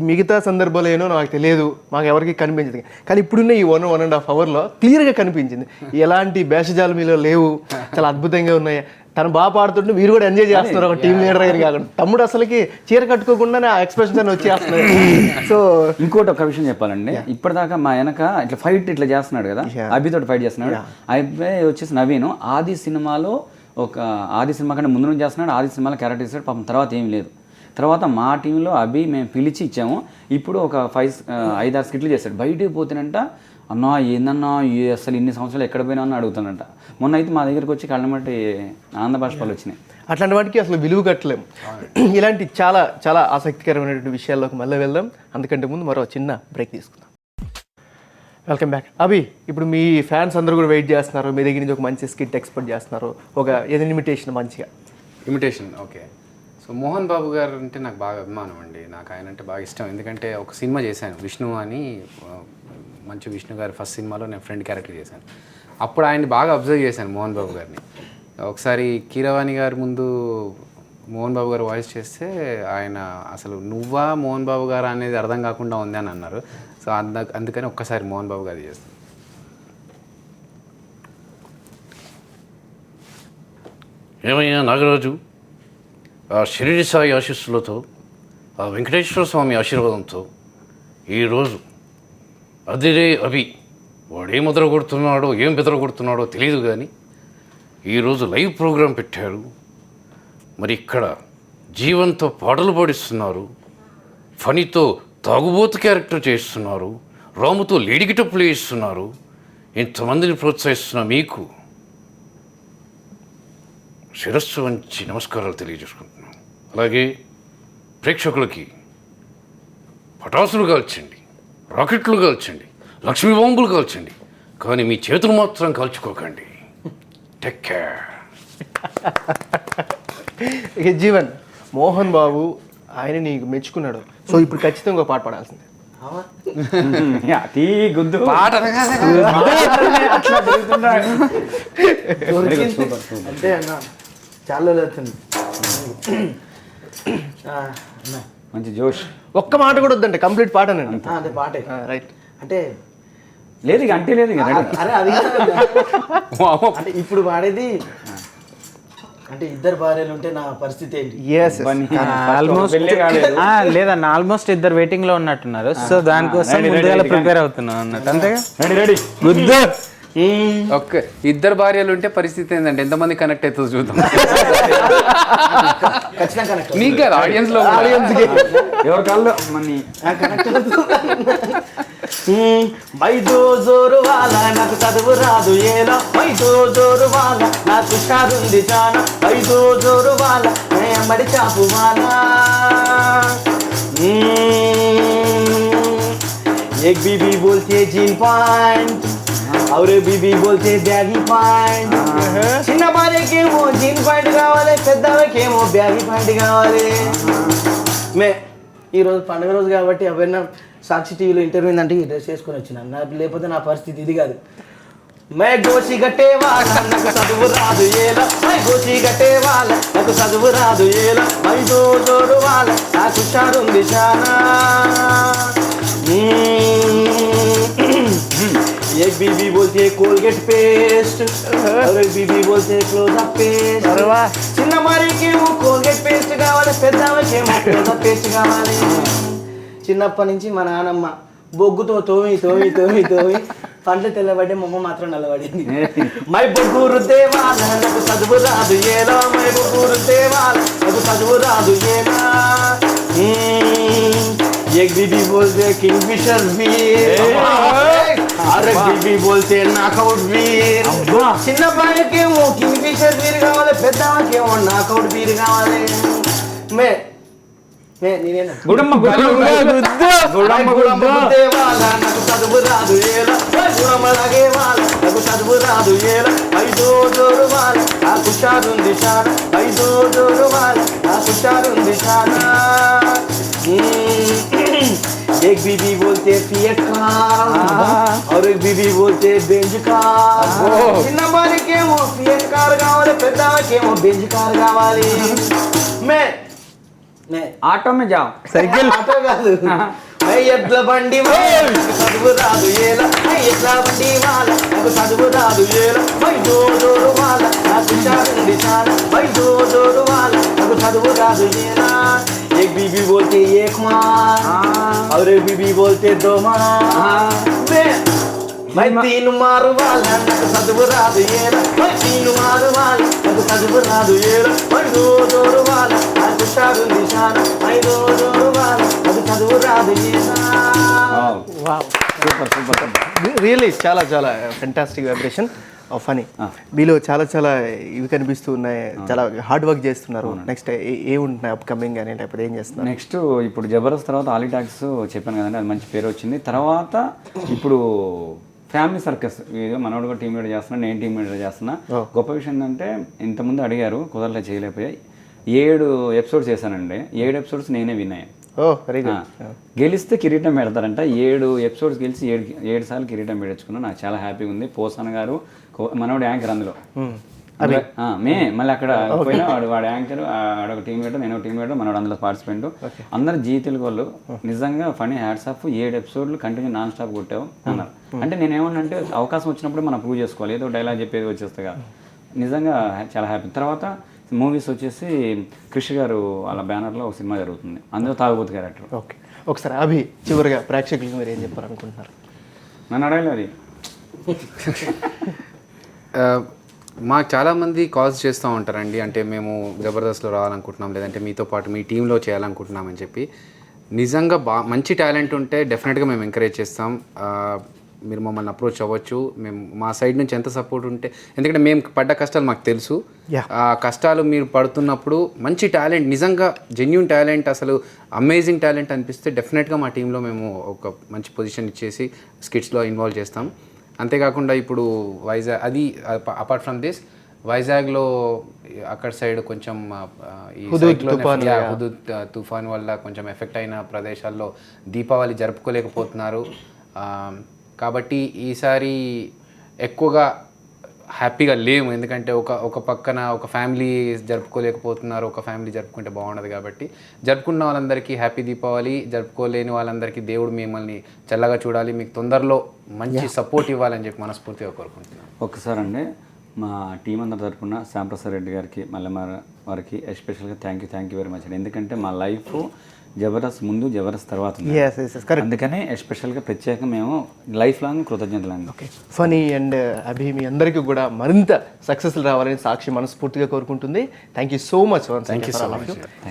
మిగతా సందర్భాలు ఏనో నాకు తెలియదు, మాకు ఎవరికి కనిపించదు. కానీ ఇప్పుడున్న ఈ 1.5 hours క్లియర్గా కనిపించింది ఎలాంటి భేషజాలు మీలో లేవు, చాలా అద్భుతంగా ఉన్నాయి. తను బాగా పాడుతుంటే మీరు కూడా ఎంజాయ్ చేస్తున్నారు ఒక టీం లీడర్ గారు కాకుండా. తమ్ముడు అసలుకి చీర కట్టుకోకుండానే ఆ ఎక్స్ప్రెషన్ అని వచ్చేస్తున్నాయి. సో ఇంకోటి ఒక విషయం చెప్పాలండి, ఇప్పటిదాకా మా వెనక ఇట్లా ఫైట్ ఇట్లా చేస్తున్నాడు కదా, అభితో ఫైట్ చేస్తున్నాడు. అబ్బాయి వచ్చేసి నవీన్ ఆది సినిమాలో ఆది సినిమా కంటే ముందు నుంచి చేస్తున్నాడు, ఆది సినిమాలో క్యారెక్టర్ ఇస్తాడు పాపం, తర్వాత ఏం లేదు. తర్వాత మా టీంలో అభి మేము పిలిచి ఇచ్చాము, ఇప్పుడు ఒక 5-6 స్కిట్లు చేస్తాడు. బయటికి పోతేనంట అన్నా ఏందన్నా అసలు ఇన్ని సంవత్సరాలు ఎక్కడ పోయినా అని అడుగుతానంట. మొన్న అయితే మా దగ్గరికి వచ్చి కళ్ళమట్టి ఆనంద బాష్పాలు వచ్చినాయి. అట్లాంటి వాటికి అసలు విలువ కట్టలేము. ఇలాంటి చాలా చాలా ఆసక్తికరమైనటువంటి విషయాల్లోకి మళ్ళీ వెళ్దాం. అందుకంటే ముందు మరో చిన్న బ్రేక్ తీసుకుందాం. Welcome back. అభి, ఇప్పుడు మీ ఫ్యాన్స్ అందరూ కూడా వెయిట్ చేస్తున్నారు, మీ దగ్గర నుంచి ఒక మంచి స్కిట్ ఎక్స్పెక్ట్ చేస్తున్నారు, ఒక ఏదైనా ఇమిటేషన్ మంచిగా. Imitation okay. So Mohan Babu గారు అంటే నాకు బాగా అభిమానం అండి. నాకు ఆయన అంటే బాగా ఇష్టం. ఎందుకంటే ఒక సినిమా చేశాను విష్ణు అని, మంచు విష్ణు గారి ఫస్ట్ సినిమాలో నేను ఫ్రెండ్ క్యారెక్టర్ చేశాను. అప్పుడు ఆయన్ని బాగా అబ్జర్వ్ చేశాను మోహన్ బాబు గారిని. ఒకసారి కీరవాణి గారి ముందు మోహన్ బాబు గారు వాయిస్ చేస్తే ఆయన అసలు నువ్వా మోహన్ బాబు గారు అనేది అర్థం కాకుండా ఉంది అని అన్నారు. సో అందుకని ఒక్కసారి మోహన్ బాబు గారు చేస్తాను. ఏమయ్యా నాగరాజు, ఆ షిరిడి సాయి ఆశీస్సులతో, ఆ వెంకటేశ్వర స్వామి ఆశీర్వాదంతో ఈరోజు అదిరే అభి వాడేం కొడుతున్నాడో ఏం బెదరగొడుతున్నాడో తెలియదు, కానీ ఈరోజు లైవ్ ప్రోగ్రాం పెట్టారు. మరి ఇక్కడ జీవంతో పాటలు పాడిస్తున్నారు, ఫణితో తాగుబోతు క్యారెక్టర్ చేస్తున్నారు, రాముతో లేడిగిటప్పులు వేస్తున్నారు. ఇంతమందిని ప్రోత్సహిస్తున్న మీకు శిరస్సు వంచి నమస్కారాలు తెలియజేసుకుంటున్నాను. అలాగే ప్రేక్షకులకి పటాసులు కాల్చండి, రాకెట్లు కాల్చండి, లక్ష్మీ బాంబులు కాల్చండి, కానీ మీ చేతులు మాత్రం కాల్చుకోకండి. Take care. ఇక జీవన్, మోహన్ బాబు ఆయన నీకు మెచ్చుకున్నాడు. సో ఇప్పుడు ఖచ్చితంగా ఒక పాట పాడాల్సిందే. అతి గుద్దు అంటే అన్న చాలా అవుతుంది. మంచి జోష్. ఒక్క మాట కూడా వద్దంటే కంప్లీట్ పాటనండి. అదే పాటే రైట్. అంటే లేదు ఇక అంటే లేదు ఇక అరే అది అంటే ఇప్పుడు పాడేది అంటే ఇద్దరు భార్యలు ఉంటే నా పరిస్థితి ఏంటి? ఆల్మోస్ట్ లేదన్న, ఆల్మోస్ట్ ఇద్దరు వెయిటింగ్ లో ఉన్నట్టున్నారు. సో దానికోసం ముందుగా ప్రిపేర్ అవుతున్నాం అన్నట్టు. అంతేగా రెడీ గుద్దు. ఒక్క ఇద్దరు భార్యలు ఉంటే పరిస్థితి ఏంటంటే ఎంతమంది కనెక్ట్ అవుతుందో చూద్దాం. ఖచ్చితంగా కనెక్ట్ మీకు కాదు, ఆడియన్స్లో ఎవరి కాళ్ళు మనీ మైదో జోరు వాళ్ళ నాకు చదువు రాదు ఏలా, మైదో జోరు వాళ్ళ నాకు హుషారుంది చాలా, మైదో జోరు వాళ్ళ మడి చాపు వాళ్ళ. एक बीबी बोलते जीन पैंट और बीबी बोलते బ్యాగీ ప్యాంట్. చిన్న భార్యకేమో జీన్ ప్యాంట్ కావాలి, పెద్దవాళ్ళకేమో బ్యాగీ ప్యాంట్ కావాలి. ఈరోజు పండుగ రోజు కాబట్టి అవన్నీ సాక్షి టీవీలో ఇంటర్వ్యూ ఏంటంటే ఈ డ్రెస్ వేసుకొని వచ్చిన, లేకపోతే నా పరిస్థితి ఇది కాదు. మే గోచి గట్టే వాళ్ళ నాకు చదువు రాదు ఏలా, మై గోచి గట్టే వాళ్ళ నాకు చదువు రాదు ఏలా, మైదో జోడు వాళ్ళ నాకు హుషారుంది చాలా. एक बीबी बोलती है कोलगेट पेस्ट और एक बीबी बोलते है क्लोजअप पेस्ट. చిన్న మారికేమో కోల్గేట్ పేస్ట్ కావాలి, పెద్దవాళ్ళకేమో క్లోజఅప్ పేస్ట్ కావాలి. చిన్నప్పటి నుంచి మా నాన్నమ్మ బొగ్గుతో తోమి తోమి తోమి తోమి పండ్లు తెల్లబడి మొమ్మ మాత్రం నల్లబడింది. మై బొగ్గు రుద్దేవాళ్ళ నాకు చదువు రాదు ఏలా, మై బొగ్గు రుద్దేవాళ్ళ నాకు చదువు రాదు ఏలా. एक बीबी बोलते किंगफिशर वीर और एक बीबी बोलते नाकआउट वीर. చిన్న బాయ్కేమో కింగ్ఫిషర్ వీర్ కావాలి, పెద్దవాళ్ళకేమో నాకౌట్ వీర్ కావాలి. మే నేనేనా గుడమ్మ నాకు చదువు రాదు ఏలా, గుడమ్మ లాగే వాళ్ళ నాకు చదువు రాదు ఏలా, ఐదో జోరు వాళ్ళ నాకు హుషారుంది చాలా, ఐదో జోరు వాళ్ళ నాకు హుషారుంది చాలా. एक बीबी बोलते फिएट कार और एक बीबी बोलते बेंज कार. చిన్న బాలికేమో ఫియట్ కార్ కావాలి, పెద్దవాళ్ళకేమో బెంజ్ కార్ కావాలి. ఆటో మే జాओ. సైకిల్ ఆటో కాదు, ఎడ్ల బండి నాకు చదువు రాదు ఏలా, ఎడ్ల బండి వాళ్ళ నాకు చదువు రాదు ఏలా, మైదో జోడు వాళ్ళ నాకు హుషారుంది చాలా, మైదో జోడు వాళ్ళ నాకు చదువు రాదు ఏలా. एक बीबी बोलते एक मार और एक बीबी बोलते दो मार. मैं तीन मार वाला నాకు చదువు రాదు ఏలా, मैं तीन मार वाला నాకు చదువు రాదు ఏలా, मैं दो जोर वाला నాకు హుషారుంది చాలా, मैं दो जोर वाला నాకు చదువు రాదు ఏలా. రియల్లీ చాలా చాలా ఫెంటాస్టిక్ వైబ్రేషన్ ఆఫ్ ఫనీ. మీలో చాలా చాలా ఇవి కనిపిస్తూ ఉన్నాయి, చాలా హార్డ్ వర్క్ చేస్తున్నారు. నెక్స్ట్ ఏ ఉంటున్నాయి అప్కమింగ్ అని, లేకపోతే ఏం చేస్తున్నారు? నెక్స్ట్ ఇప్పుడు జబర్దస్త్ తర్వాత ఆలిటాక్స్ చెప్పాను కదండి, అది మంచి పేరు వచ్చింది. తర్వాత ఇప్పుడు ఫ్యామిలీ సర్కస్, ఇది మనోడు కూడా టీమ్ లీడర్ చేస్తున్నా, నేను టీమ్ లీడర్ చేస్తున్నా. గొప్ప విషయం ఏంటంటే ఇంతకుముందు అడిగారు, కుదరలే చేయలేకపోయాయి. 7 ఎపిసోడ్స్ చేశానండి. 7 ఎపిసోడ్స్ నేనే విన్ అయ్యాను. ఓ వెరీ గుడ్. గెలిస్తే కిరీటం పెడతారంట. 7 ఎపిసోడ్స్ గెలిచి 7 సార్లు కిరీటం పెట్టించుకున్నాను. నాకు చాలా హ్యాపీగా ఉంది. పోసాన గారు మనోడు యాంకర్ అందులో మళ్ళీ అక్కడ పోయినా వాడు యాంకర్, ఆడొక టీం లీడర్, నేను టీం లీడర్, మనోడు అందులో పార్టిసిపెంట్. అందరు జీ తెలుగు వాళ్ళు నిజంగా ఫనీ హ్యాట్స్ ఆఫ్. 7 ఎపిసోడ్లు కంటిన్యూ నాన్ స్టాప్ కొట్టావు అన్నారు. అంటే నేను ఏమన్నంటే అవకాశం వచ్చినప్పుడు మనం ప్రూవ్ చేసుకోవాలి, ఏదో డైలాగ్ చెప్పేది వచ్చేస్తాగా. నిజంగా చాలా హ్యాపీ. తర్వాత మూవీస్ వచ్చేసి క్రిష్ గారు వాళ్ళ బ్యానర్లో ఒక సినిమా జరుగుతుంది, అందులో తాగుబోతు క్యారెక్టర్. ఓకే, ఒకసారి అభి చివరిగా ప్రేక్షకులకు మీరు ఏం చెప్పాలనుకుంటున్నారు? నన్ను అడగలేదు అది. మాకు చాలామంది కాల్స్ చేస్తూ ఉంటారండి, అంటే మేము జబర్దస్త్లో రావాలనుకుంటున్నాం, లేదంటే మీతో పాటు మీ టీంలో చేయాలనుకుంటున్నాం అని చెప్పి. నిజంగా మంచి టాలెంట్ ఉంటే డెఫినెట్గా మేము ఎంకరేజ్ చేస్తాం. మీరు మమ్మల్ని అప్రోచ్ అవ్వచ్చు. మేము మా సైడ్ నుంచి ఎంత సపోర్ట్ ఉంటే, ఎందుకంటే మేము పడ్డ కష్టాలు మాకు తెలుసు. ఆ కష్టాలు మీరు పడుతున్నప్పుడు మంచి టాలెంట్, నిజంగా జెన్యూన్ టాలెంట్, అసలు అమేజింగ్ టాలెంట్ అనిపిస్తే డెఫినెట్గా మా టీంలో మేము ఒక మంచి పొజిషన్ ఇచ్చేసి స్కిట్స్లో ఇన్వాల్వ్ చేస్తాం. అంతేకాకుండా ఇప్పుడు వైజాగ్, అది అపార్ట్ ఫ్రమ్ దిస్, వైజాగ్లో అక్కడ సైడ్ కొంచెం ఈ హుదూద్ తుఫాన్ వల్ల కొంచెం ఎఫెక్ట్ అయిన ప్రదేశాల్లో దీపావళి జరుపుకోలేకపోతున్నారు. కాబట్టి ఈసారి ఎక్కువగా హ్యాపీగా లేము, ఎందుకంటే ఒక పక్కన ఒక ఫ్యామిలీ జరుపుకోలేకపోతున్నారు, ఒక ఫ్యామిలీ జరుపుకుంటే బాగుండదు. కాబట్టి జరుపుకున్న వాళ్ళందరికీ హ్యాపీ దీపావళి, జరుపుకోలేని వాళ్ళందరికీ దేవుడు మిమ్మల్ని చల్లగా చూడాలి, మీకు తొందరలో మంచి సపోర్ట్ ఇవ్వాలని చెప్పి మనస్ఫూర్తిగా కోరుకుంటున్నాను. ఒక్కసారి అండి మా టీం అందరి తరపున శ్యాంప్రసాద్ రెడ్డి గారికి, మళ్ళీ వారికి ఎస్పెషల్గా థ్యాంక్ యూ వెరీ మచ్ అండి. ఎందుకంటే మా లైఫ్ జబర్దస్త్ ముందు, జబర్దస్త్ తర్వాత, అందుకనే ఎస్పెషల్గా ప్రత్యేకంగా మేము లైఫ్ లాంగ్ కృతజ్ఞతలు అండి. ఓకే, ఫనీ అండ్ అభి మీ అందరికీ కూడా మరింత సక్సెస్ఫుల్ రావాలని సాక్షి మనస్ఫూర్తిగా కోరుకుంటుంది. Thank you so much.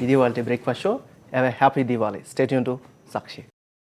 ఇది వాళ్ళ breakfast show. Have a happy Diwali. Stay tune to Sakshi.